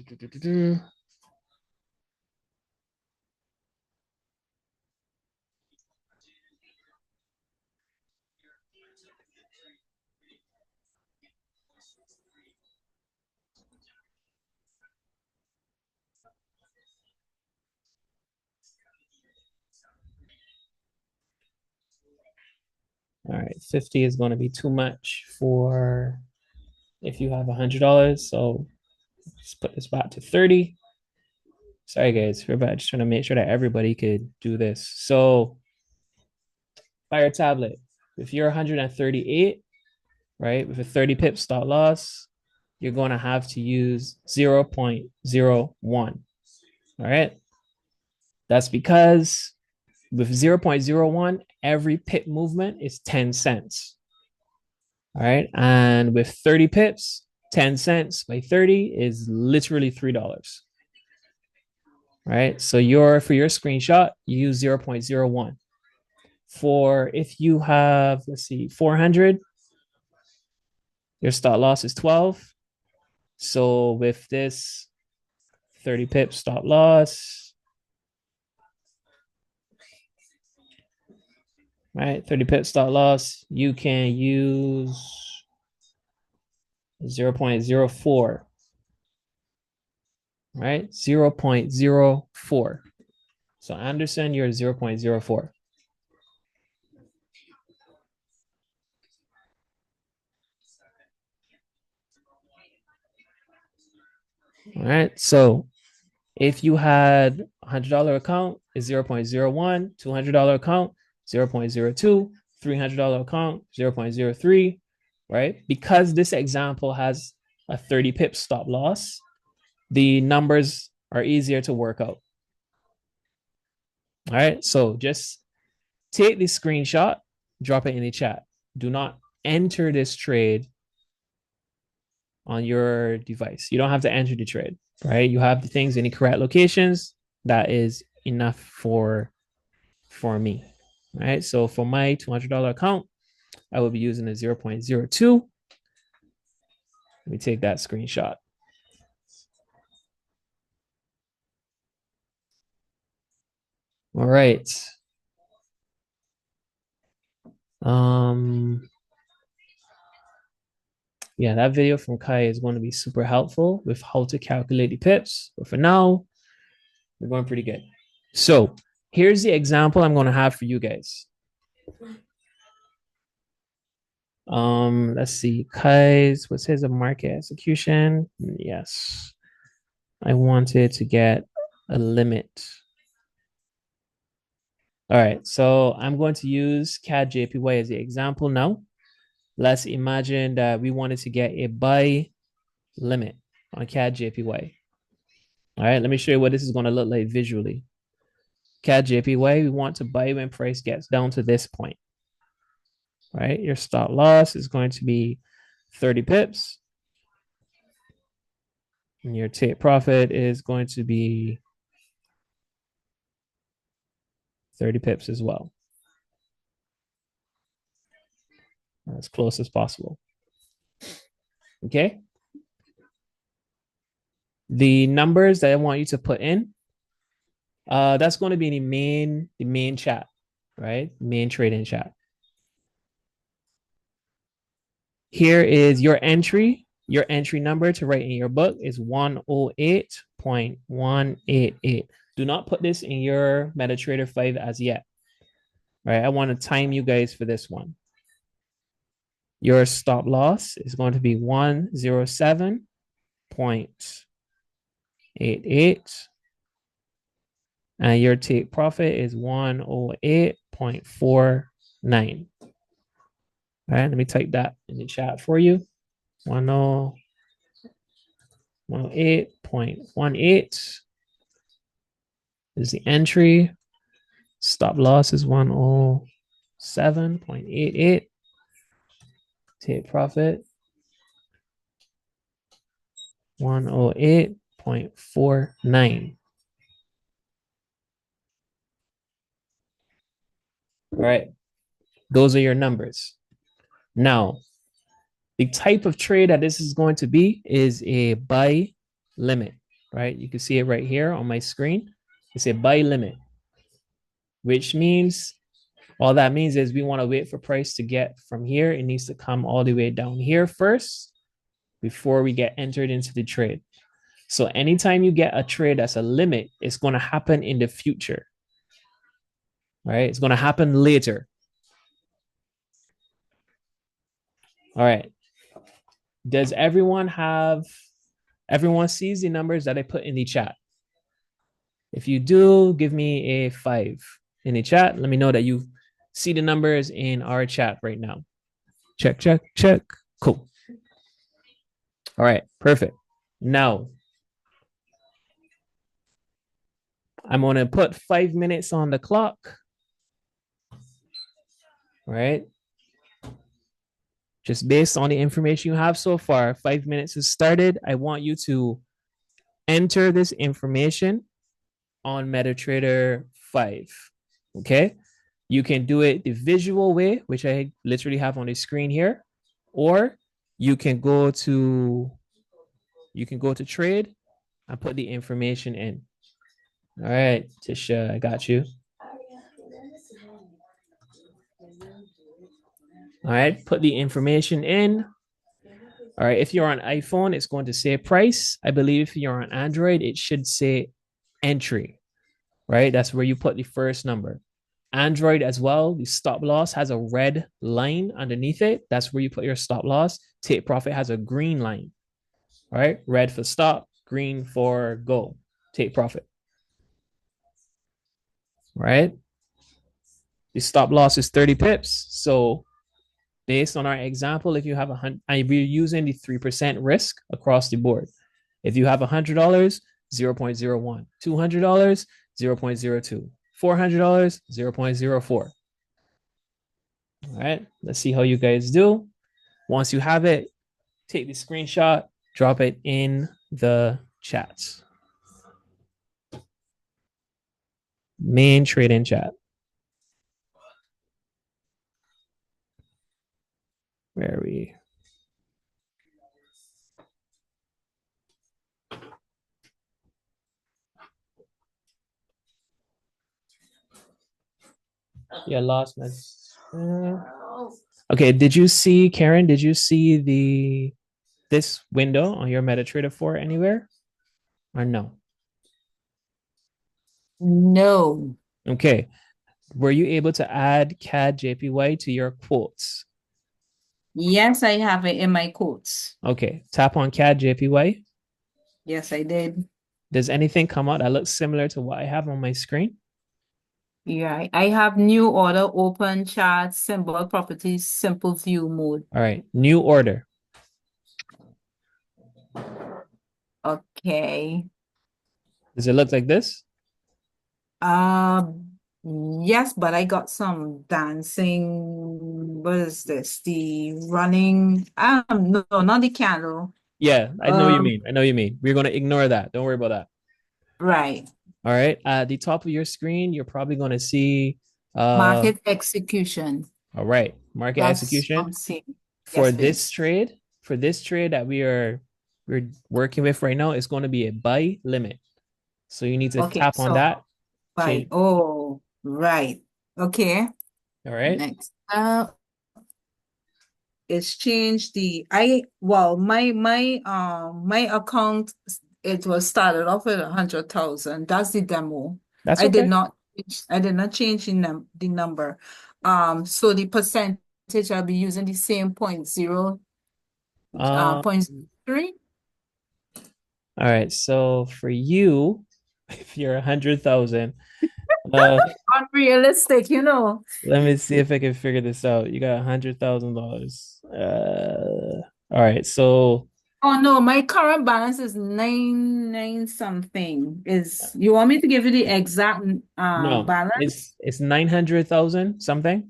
all right, 50 is going to be too much for if you have $100. So let's put this back to 30. Sorry, guys. We're just trying to make sure that everybody could do this. So fire tablet. If you're 138, right, with a 30 pip stop loss, you're going to have to use 0.01. All right. That's because with 0.01, every pip movement is 10 cents. All right. And with 30 pips, 10 cents by 30 is literally $3. Right. So for your screenshot, you use 0.01. For if you have, let's see, 400, your stop loss is 12. So with this 30 pip stop loss, right? 30 pip stop loss, you can use 0.04, right? 0.04. So Anderson, you're 0.04. All right. So if you had $100 account, is 0.01, $200 account, 0.02, $300 account, 0.03, right? Because this example has a 30 pip stop loss, the numbers are easier to work out. All right. So just take the screenshot, drop it in the chat. Do not enter this trade on your device. You don't have to enter the trade, right? You have the things in the correct locations. That is enough for me, right? So for my $200 account, I will be using a 0.02. Let me take that screenshot. All right. Yeah, that video from Kai is going to be super helpful with how to calculate the pips. But for now, we're going pretty good. So here's the example I'm going to have for you guys. Let's see. Kai's, what's his market execution? Yes. I wanted to get a limit. All right, so I'm going to use CAD JPY as the example now. Let's imagine that we wanted to get a buy limit on CAD JPY. All right, let me show you what this is going to look like visually. CAD JPY, we want to buy when price gets down to this point. Right, your stop loss is going to be 30 pips. And your take profit is going to be 30 pips as well. As close as possible. Okay. The numbers that I want you to put in, that's going to be the main chat, right? Main trading chat. Here is your entry. Your entry number to write in your book is 108.188. Do not put this in your MetaTrader 5 as yet. All right, I want to time you guys for this one. Your stop loss is going to be 107.88. And your take profit is 108.49. All right, let me type that in the chat for you. 108.18 is the entry. Stop loss is 107.88. Take profit 108.49. All right, those are your numbers. Now, the type of trade that this is going to be is a buy limit, right? You can see it right here on my screen. It's a buy limit, which means all that means is we want to wait for price to get from here. It needs to come all the way down here first before we get entered into the trade. So anytime you get a trade that's a limit, it's going to happen in the future, right? It's going to happen later. All right. Does everyone sees the numbers that I put in the chat? If you do, give me a 5 in the chat. Let me know that you see the numbers in our chat right now. Check, check, check. Cool. All right, perfect. Now, I'm going to put 5 minutes on the clock. All right. Just based on the information you have so far, 5 minutes has started. I want you to enter this information on MetaTrader 5. Okay. You can do it the visual way, which I literally have on the screen here, or you can go to trade and put the information in. All right, Tisha, I got you. All right, put the information in. All right, if you're on iPhone, it's going to say price. I believe if you're on Android, it should say entry, right? That's where you put the first number. Android as well, the stop loss has a red line underneath it. That's where you put your stop loss. Take profit has a green line, right? Red for stop, green for go. Take profit, right? The stop loss is 30 pips. So based on our example, if you have we're using the 3% risk across the board. If you have $100, 0.01, $200, 0.02, $400, 0.04. All right, let's see how you guys do. Once you have it, take the screenshot, drop it in the chats. Main trading chat. Where are we? Yeah, lost my. Okay, did you see, Karen? Did you see this window on your MetaTrader 4 anywhere, or no? No. Okay. Were you able to add CAD JPY to your quotes? Yes, I have it in my quotes. Okay. Tap on CAD JPY. Yes, I did. Does anything come out that looks similar to what I have on my screen? Yeah, I have new order, open chart, symbol properties, simple view mode. All right. New order. Okay. Does it look like this? Yes, but I got some dancing. What is this? The running. No, not the candle. Yeah, I know what you Um, mean. I know what you mean. We're gonna ignore that. Don't worry about that. right. All right. At the top of your screen, you're probably gonna see Market execution. all right, market That's what execution I'm seeing. for Yes, this please. trade. For this trade that we're working with right now, it's going to be a buy limit. So you need to Okay, tap on so that. right. Change. Oh, right. Okay. All right. Next up is change the I well my account it was started off with 100,000. That's the demo. That's I did okay. not I did not change the number. So the percentage I'll be using the same Um, point 3. all right. So for you, if you're 100,000, uh, Unrealistic, you know. let me see if I can figure this out. You got $100,000. All right. So Oh no, my current balance is nine something. Is you want me to give you the exact no, balance? it's 900,000 something.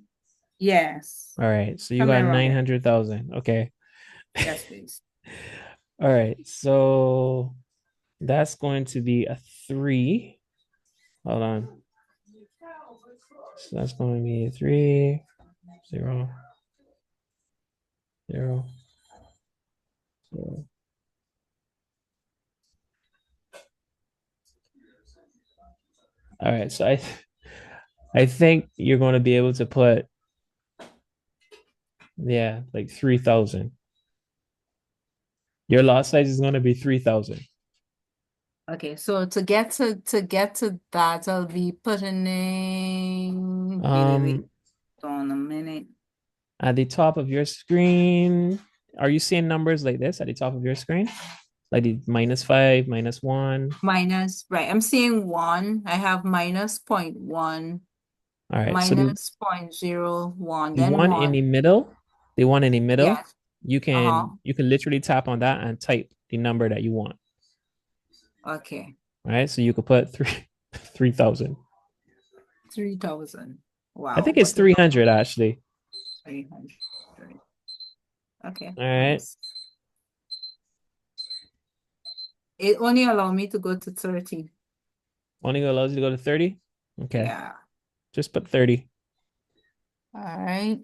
Yes. All right. So you Something got around there. 900,000. Okay. Yes, please. All right. So that's going to be a three. Hold on. So that's going to be 3, 0, 0, 0. All right. So I think you're going to be able to put, yeah, like 3,000. Your lot size is going to be 3,000. Okay, so to get to that, I'll be putting in wait Um, on a minute. at the top of your screen, are you seeing numbers like this at the top of your screen? Like the -5, -1. Minus, right. I'm seeing one. I have minus point one, All right. So minus point zero one, the then one in one. the middle, the one in the middle, Yes. you Uh-huh. can you can literally tap on that and type the number that you want. Okay. All right. So you could put 3,000. 3,000. I Wow, think it's what the 300 actually. 300. Okay. All Let me right. see. It only allowed me to go to 30. Only allows you to go to 30. Okay. Yeah. Just put 30. All right.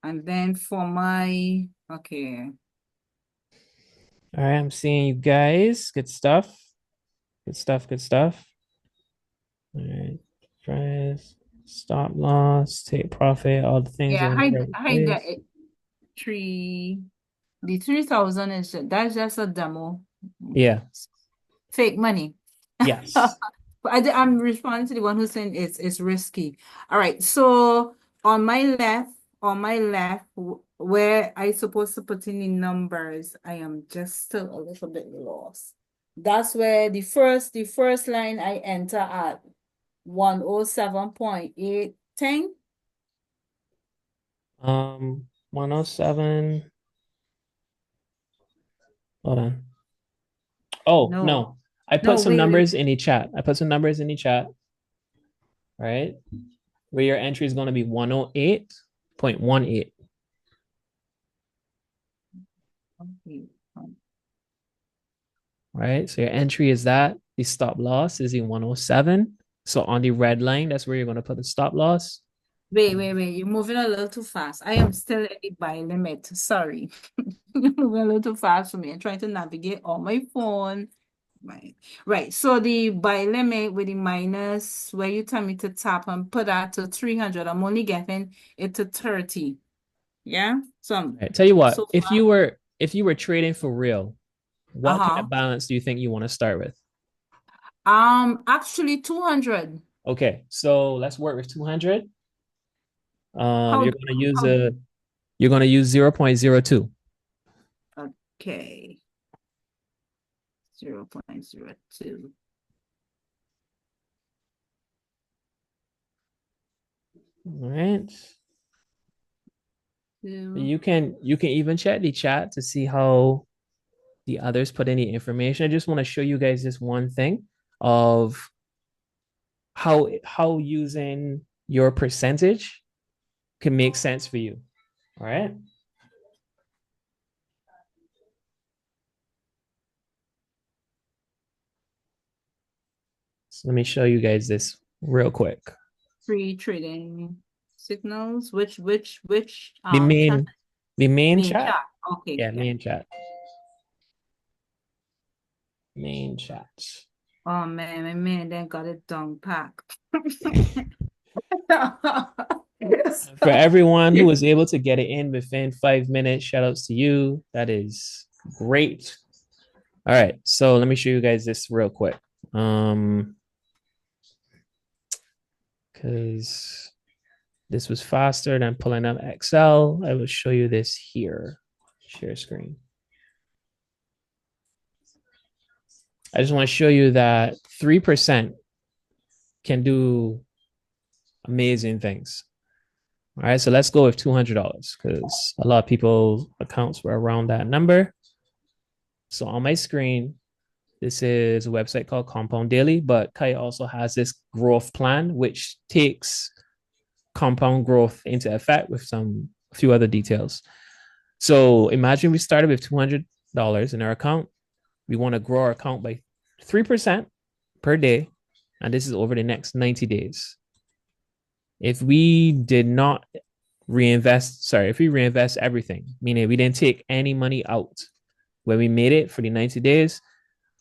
And then for my, okay. All right. I'm seeing you guys. Good stuff. Good stuff. Good stuff. All right. Price, stop loss, take profit, all the things are Yeah, in the right I got place. it. Three, the 3,000 is that's just a demo. Yeah. Fake money. Yes. But I'm responding to the one who's saying it's risky. All right, so on my left, where I supposed to put in the numbers, I am just still a little bit lost. That's where the first line I enter at 107.810. 107. Hold on. Oh, No, no. I put no, some wait. numbers in the chat. I put some numbers in the chat, right? Where your entry is going to be 108.18. Right? So your entry is that. The stop loss is in 107. So on the red line, that's where you're going to put the stop loss. Wait. You're moving a little too fast. I am still at the buy limit. Sorry. You're moving a little too fast for me. I'm trying to navigate on my phone. Right. Right. So the buy limit with the minus, where you tell me to tap and put that to 300, I'm only getting it to 30. Yeah. Right. Tell you what, So far. if you were trading for real, what kind of Uh-huh. balance do you think you want to start with? Actually 200. Okay, so let's work with 200. How, how, You're gonna use 0.02. okay. 0.02. All right. Two. You can even check the chat to see how the others put any information. I just want to show you guys this one thing of how using your percentage can make sense for you. All right. So let me show you guys this real quick. Free trading signals. Which The chat? main Main chat. chat. Okay. Yeah, main chat. Main chat. Oh man, my man then got it done pack. Yes. For everyone who was able to get it in within 5 minutes, shout outs to you. That is great. All right, so let me show you guys this real quick. Because this was faster than pulling up Excel. I will show you this here. Share screen. I just want to show you that 3% can do amazing things. All right, so let's go with $200 because a lot of people's accounts were around that number. So on my screen, this is a website called Compound Daily, but Kai also has this growth plan, which takes compound growth into effect with a few other details. So imagine we started with $200 in our account. We want to grow our account by 3% per day, and this is over the next 90 days. If we did not if we reinvest everything, meaning we didn't take any money out when we made it for the 90 days,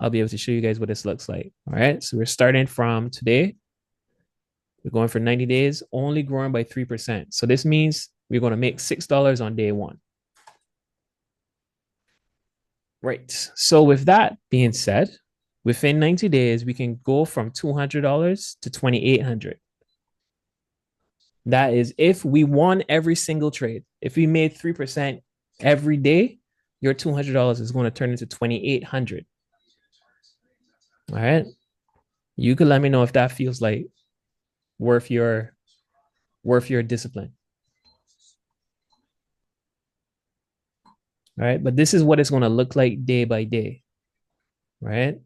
I'll be able to show you guys what this looks like. All right. So we're starting from today. We're going for 90 days, only growing by 3%. So this means we're going to make $6 on day one. Right. So with that being said, within 90 days, we can go from $200 to $2,800. That is if we won every single trade. If we made 3% every day, your $200 is going to turn into $2,800. All right. You could let me know if that feels like worth your discipline. All right. But this is what it's going to look like day by day. Right.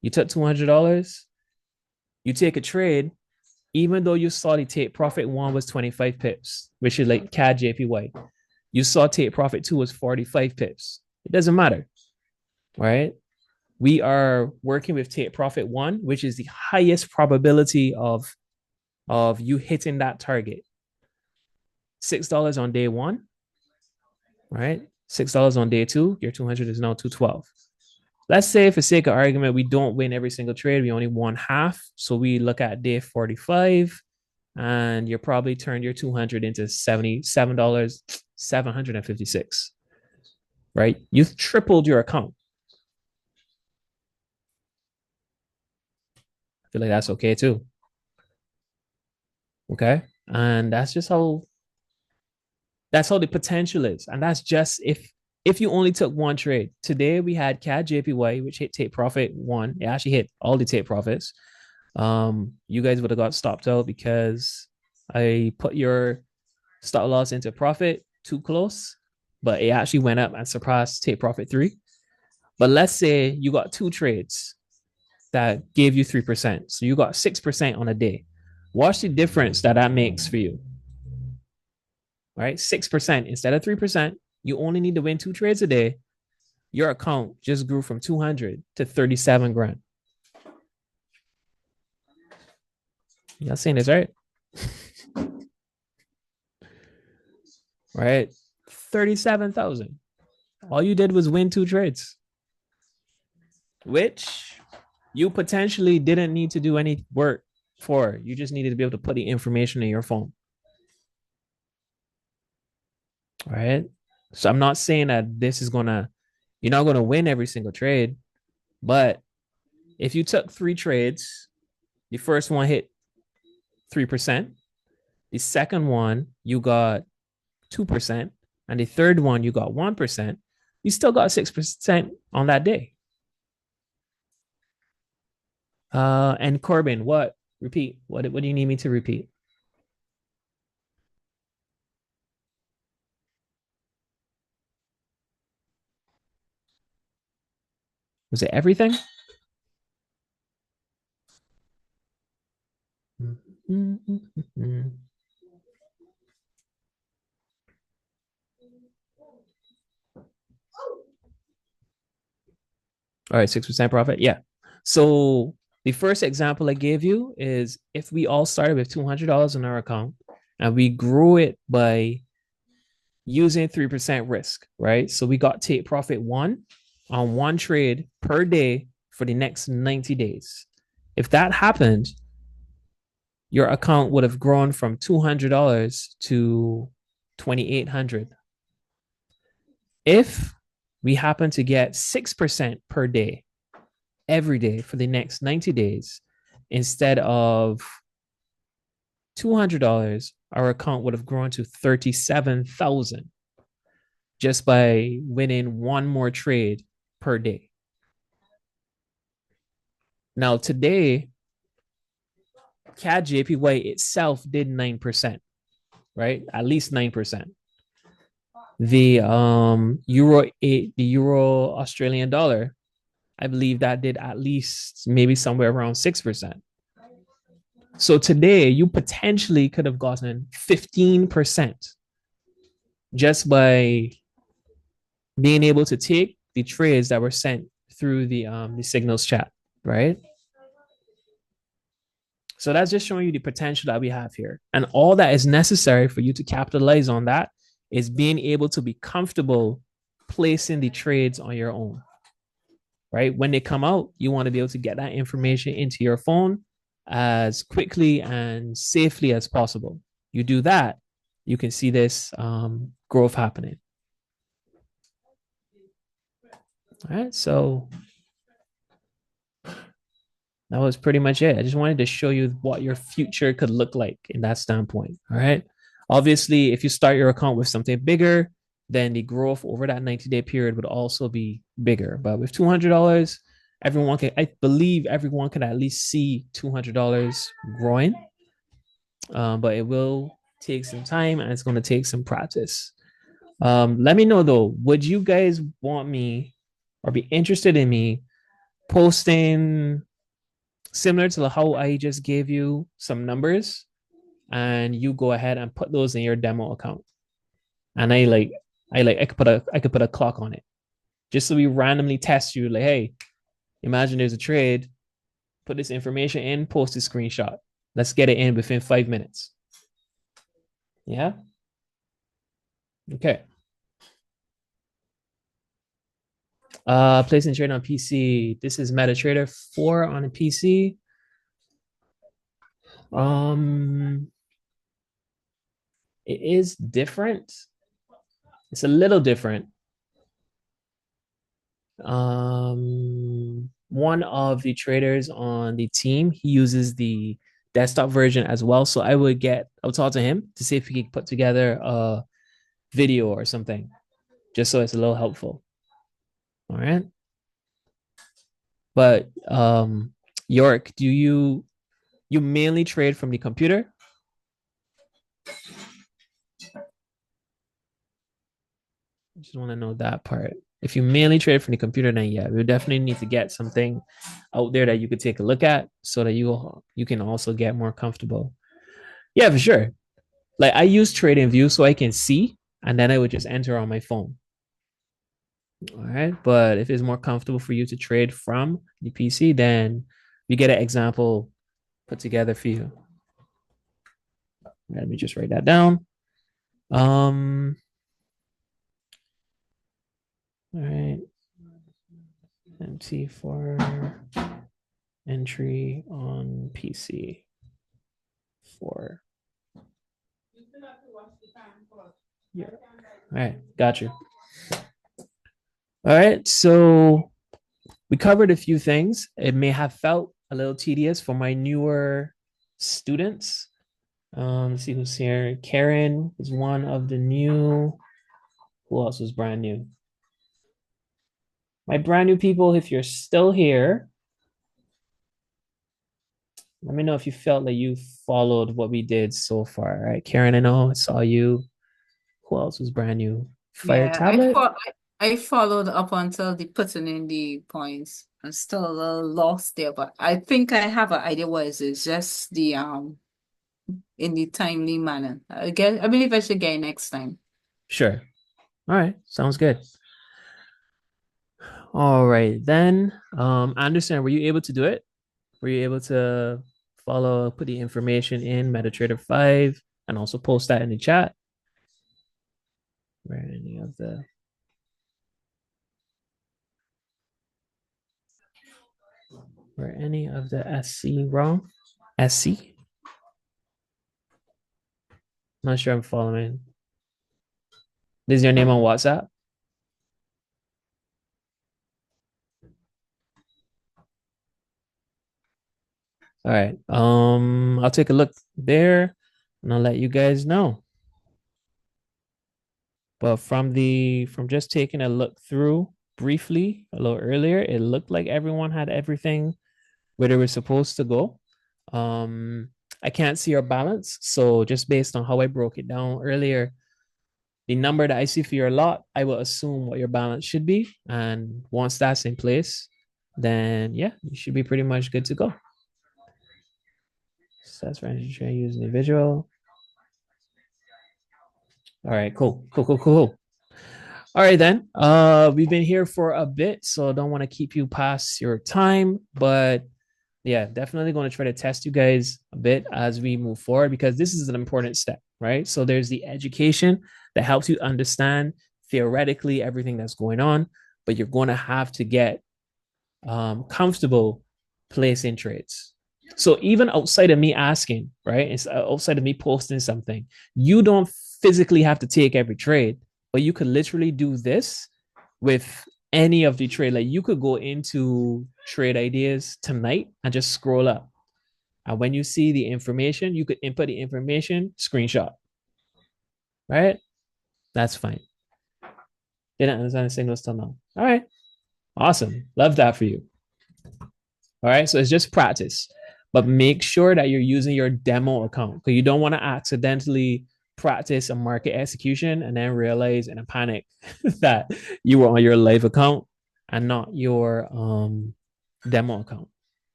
You took $200, you take a trade, even though you saw the take profit one was 25 pips, which is like CAD JPY. You saw take profit two was 45 pips. It doesn't matter. Right. We are working with take profit one, which is the highest probability of you hitting that target. $6 on day one, right? $6 on day two, your 200 is now 212. Let's say, for sake of argument, we don't win every single trade. We only won half. So we look at day 45, and you probably turned your 200 into $77,756, right? You've tripled your account. I feel like that's okay too. Okay. And that's the potential is. And that's just if you only took one trade. Today we had CAD JPY, which hit take profit one. It actually hit all the take profits. You guys would have got stopped out because I put your stop loss into profit too close, but it actually went up and surpassed take profit three. But let's say you got two trades that gave you 3%. So you got 6% on a day. Watch the difference that makes for you. Right? 6% instead of 3%. You only need to win two trades a day. Your account just grew from 200 to 37 grand. Y'all seeing this, right? Right? 37,000. All you did was win two trades, which you potentially didn't need to do any work for. You just needed to be able to put the information in your phone. All right. So I'm not saying that you're not gonna win every single trade, but if you took three trades, the first one hit 3%, the second one you got 2%, and the third one you got 1%, you still got 6% on that day. And Corbin, what? Repeat. What do you need me to repeat? Was it everything? All right, 6% profit. Yeah. So the first example I gave you is if we all started with $200 in our account and we grew it by using 3% risk, right? So we got take profit one on one trade per day for the next 90 days. If that happened, your account would have grown from $200 to $2,800. If we happen to get 6% per day every day for the next 90 days instead of $200, our account would have grown to 37,000 just by winning one more trade per day. Now today, CAD JPY itself did 9%, right? At least 9%. The Euro Australian dollar, I believe that did at least maybe somewhere around 6%. So today you potentially could have gotten 15% just by being able to take the trades that were sent through the signals chat, right? So that's just showing you the potential that we have here. And all that is necessary for you to capitalize on that is being able to be comfortable placing the trades on your own, right? When they come out, you want to be able to get that information into your phone as quickly and safely as possible. You do that, you can see this growth happening. All right, so that was pretty much it. I just wanted to show you what your future could look like in that standpoint. All right. Obviously, if you start your account with something bigger, then the growth over that 90-day period would also be bigger. But with $200, everyone can, I believe everyone can at least see $200 growing. But it will take some time and it's going to take some practice. Let me know though, would you guys want me or be interested in me posting similar to how I just gave you some numbers and you go ahead and put those in your demo account? And I could put a clock on it just so we randomly test you. Like, hey, imagine there's a trade, put this information in, post a screenshot. Let's get it in within 5 minutes. Yeah. Okay. Placing trade on PC. This is MetaTrader 4 on a PC. It is different. It's a little different. One of the traders on the team, he uses the desktop version as well. So I'll talk to him to see if he can put together a video or something, just so it's a little helpful. All right. But York, do you mainly trade from the computer? I just want to know that part. If you mainly trade from the computer, then yeah, we definitely need to get something out there that you could take a look at so that you can also get more comfortable. Yeah, for sure. Like I use TradingView so I can see, and then I would just enter on my phone. All right. But if it's more comfortable for you to trade from the PC, then we get an example put together for you. Let me just write that down. All right. MT4 entry on PC 4. Yeah. All right. Got you. All right. So we covered a few things. It may have felt a little tedious for my newer students. Let's see who's here. Karen is one of the new. Who else was brand new? My brand new people, if you're still here, let me know if you felt that you followed what we did so far. All right, Karen, I know I saw you. Who else was brand new? Fire Yeah, Tablet? I followed up until the putting in the points. I'm still a little lost there, but I think I have an idea what it is. Just the in the timely manner. I believe I should get it next time. Sure. All right. Sounds good. All right. Then, Anderson, were you able to do it? Were you able to follow, put the information in MetaTrader 5 and also post that in the chat? Where any of the SC wrong? SC? Not sure I'm following. This is your name on WhatsApp? All right. I'll take a look there and I'll let you guys know. But from just taking a look through briefly a little earlier, it looked like everyone had everything where they were supposed to go. I can't see our balance. So just based on how I broke it down earlier, the number that I see for your lot, I will assume what your balance should be. And once that's in place, then yeah, you should be pretty much good to go. So that's right. Try use individual. All right, cool. All right then. We've been here for a bit, so I don't want to keep you past your time, but yeah, definitely going to try to test you guys a bit as we move forward because this is an important step, right? So there's the education that helps you understand theoretically everything that's going on, but you're going to have to get comfortable placing trades. So even outside of me asking, right? It's outside of me posting something, you don't physically have to take every trade, but you could literally do this with any of the trade. Like you could go into trade ideas tonight and just scroll up. And when you see the information, you could input the information, screenshot. Right? That's fine. Didn't understand the signals till now. All right. Awesome. Love that for you. All right. So it's just practice, but make sure that you're using your demo account because you don't want to accidentally practice a market execution and then realize in a panic that you were on your live account and not your demo account.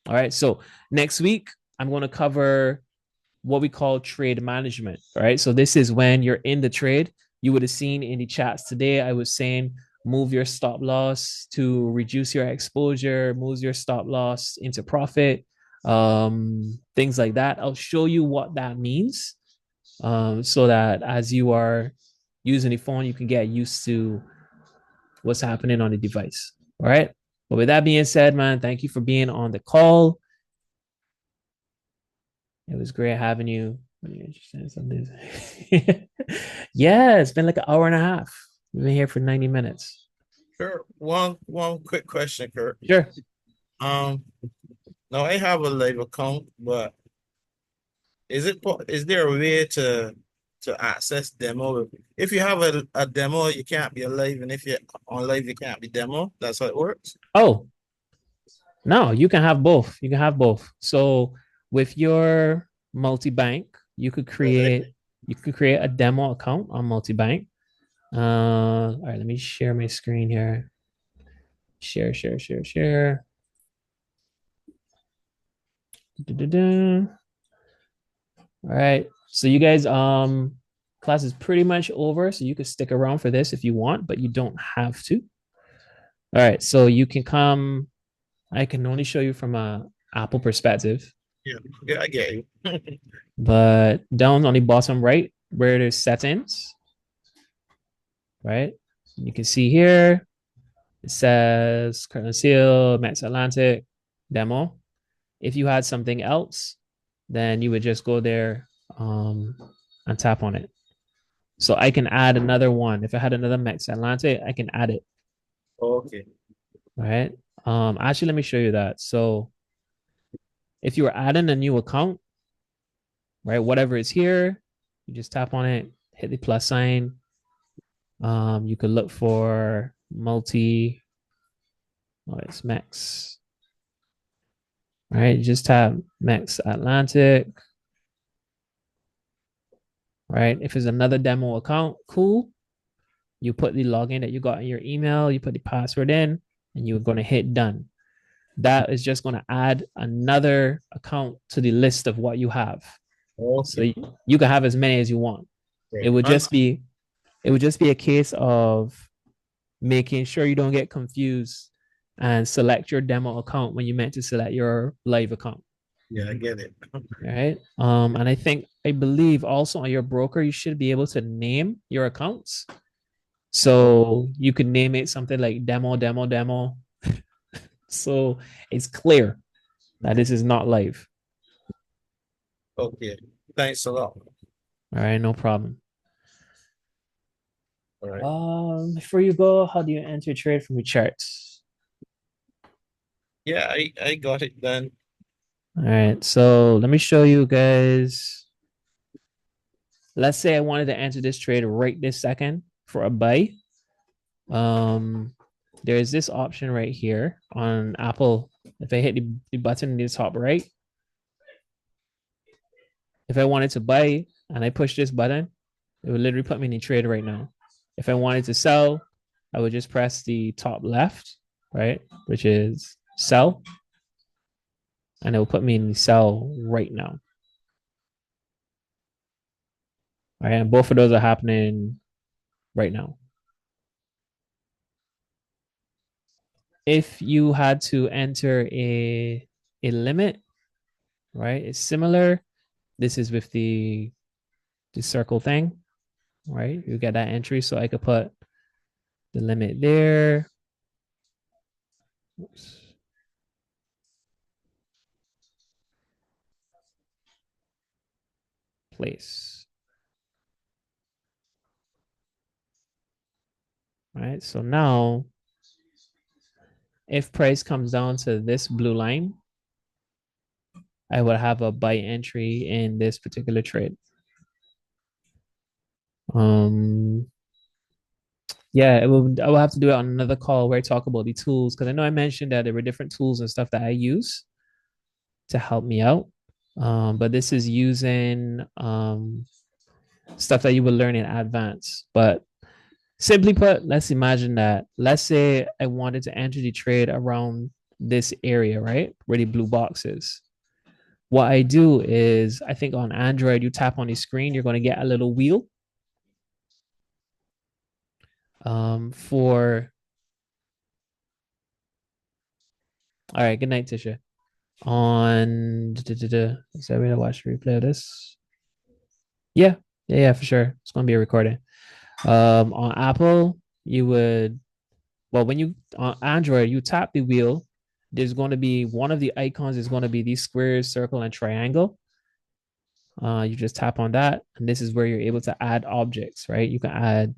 All right. So next week, I'm going to cover what we call trade management. All right. So this is when you're in the trade. You would have seen in the chats today, I was saying move your stop loss to reduce your exposure, move your stop loss into profit, things like that. I'll show you what that means so that as you are using the phone, you can get used to what's happening on the device. All right. But with that being said, man, thank you for being on the call. It was great having you. What are you interested in something? Yeah, it's been like an hour and a half. We've been here for 90 minutes. Kurt, one quick question, Kurt. Sure. Now I have a live account, but is there a way to access demo? If you have a demo, you can't be a live, and if you're on live, you can't be demo. That's how it works. Oh, no, you can have both. You can have both. So with your multi-bank, you could create a demo account on multi-bank. All right, let me share my screen here. Share. All right. So you guys, class is pretty much over. So you could stick around for this if you want, but you don't have to. All right. So you can come. I can only show you from a Apple perspective. Yeah, I get you. But down on the bottom right, where there's settings, right? You can see here, it says Current Seal, Max Atlantic, demo. If you had something else, then you would just go there and tap on it. So I can add another one. If I had another Max Atlantic, I can add it. Okay. All right. Actually, let me show you that. So if you were adding a new account, right, whatever is here, you just tap on it, hit the plus sign. You could look for multi. Oh, it's Max. All right, just tap Max Atlantic. Right. If it's another demo account, cool. You put the login that you got in your email, you put the password in, and you're going to hit done. That is just going to add another account to the list of what you have. So Okay. you can have as many as you want. Okay. It would just be a case of making sure you don't get confused and select your demo account when you meant to select your live account. Yeah, I get it. All right. And I believe also on your broker, you should be able to name your accounts. So you can name it something like demo. So it's clear that this is not live. Okay. Thanks a lot. All right, no problem. All right. Before you go, how do you enter trade from your charts? Yeah, I got it done. All right, so let me show you guys. Let's say I wanted to enter this trade right this second for a buy. There's this option right here on Apple. If I hit the button in the top right, if I wanted to buy and I push this button, it would literally put me in the trade right now. If I wanted to sell, I would just press the top left, right, which is sell, and it will put me in the sell right now. All right, and both of those are happening right now. If you had to enter a limit, right, it's similar. This is with the circle thing, right? You get that entry, so I could put the limit there. Oops. Place. All right, so now if price comes down to this blue line, I would have a buy entry in this particular trade. Yeah, I will have to do it on another call where I talk about the tools, because I know I mentioned that there were different tools and stuff that I use to help me out. But this is using stuff that you will learn in advance. But simply put, let's say I wanted to enter the trade around this area, right? Where the blue box is. What I do is, I think on Android, you tap on the screen, you're going to get a little wheel. All right, good night, Tisha. Is that way to watch the replay of this? Yeah, for sure. It's going to be a recording. On Apple, when you on Android, you tap the wheel. There's going to be one of the icons is going to be these squares, circle, and triangle. You just tap on that, and this is where you're able to add objects, right? You can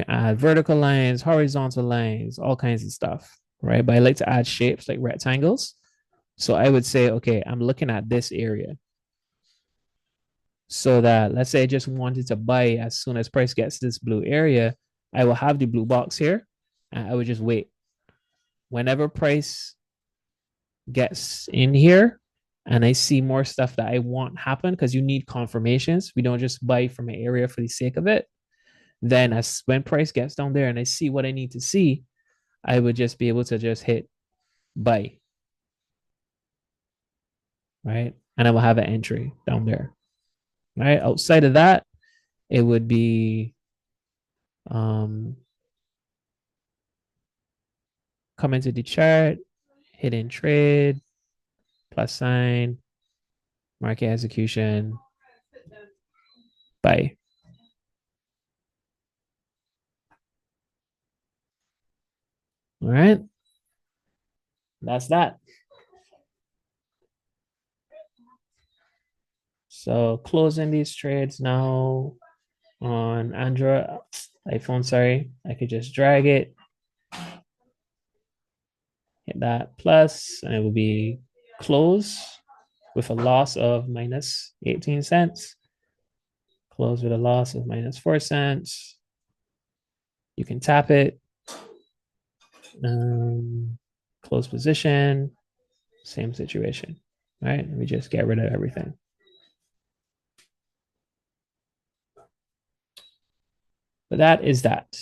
add vertical lines, horizontal lines, all kinds of stuff, right? But I like to add shapes like rectangles. So I would say, okay, I'm looking at this area. So that, let's say I just wanted to buy as soon as price gets to this blue area, I will have the blue box here, and I would just wait. Whenever price gets in here and I see more stuff that I want happen, because you need confirmations. We don't just buy from an area for the sake of it. Then as when price gets down there and I see what I need to see, I would just be able to just hit buy. Right. And I will have an entry down there. Right. Outside of that, it would be come into the chart, hit in trade, plus sign, market execution, buy. All right. That's that. So closing these trades now on Android, iPhone, sorry. I could just drag it, hit that plus, and it will be close with a loss of minus 18 cents. Close with a loss of minus 4 cents. You can tap it. Close position, same situation, right? We just get rid of everything. But that is that.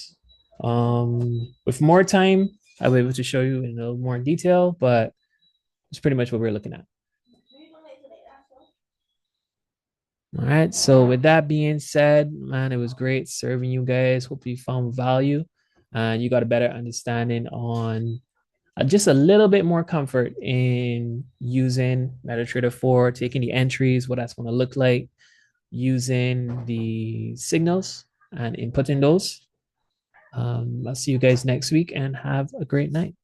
With more time, I'll be able to show you in a little more detail, but it's pretty much what we're looking at. All right. So with that being said, man, it was great serving you guys. Hope you found value and you got a better understanding on just a little bit more comfort in using MetaTrader 4, taking the entries, what that's going to look like, using the signals and inputting those. I'll see you guys next week and have a great night.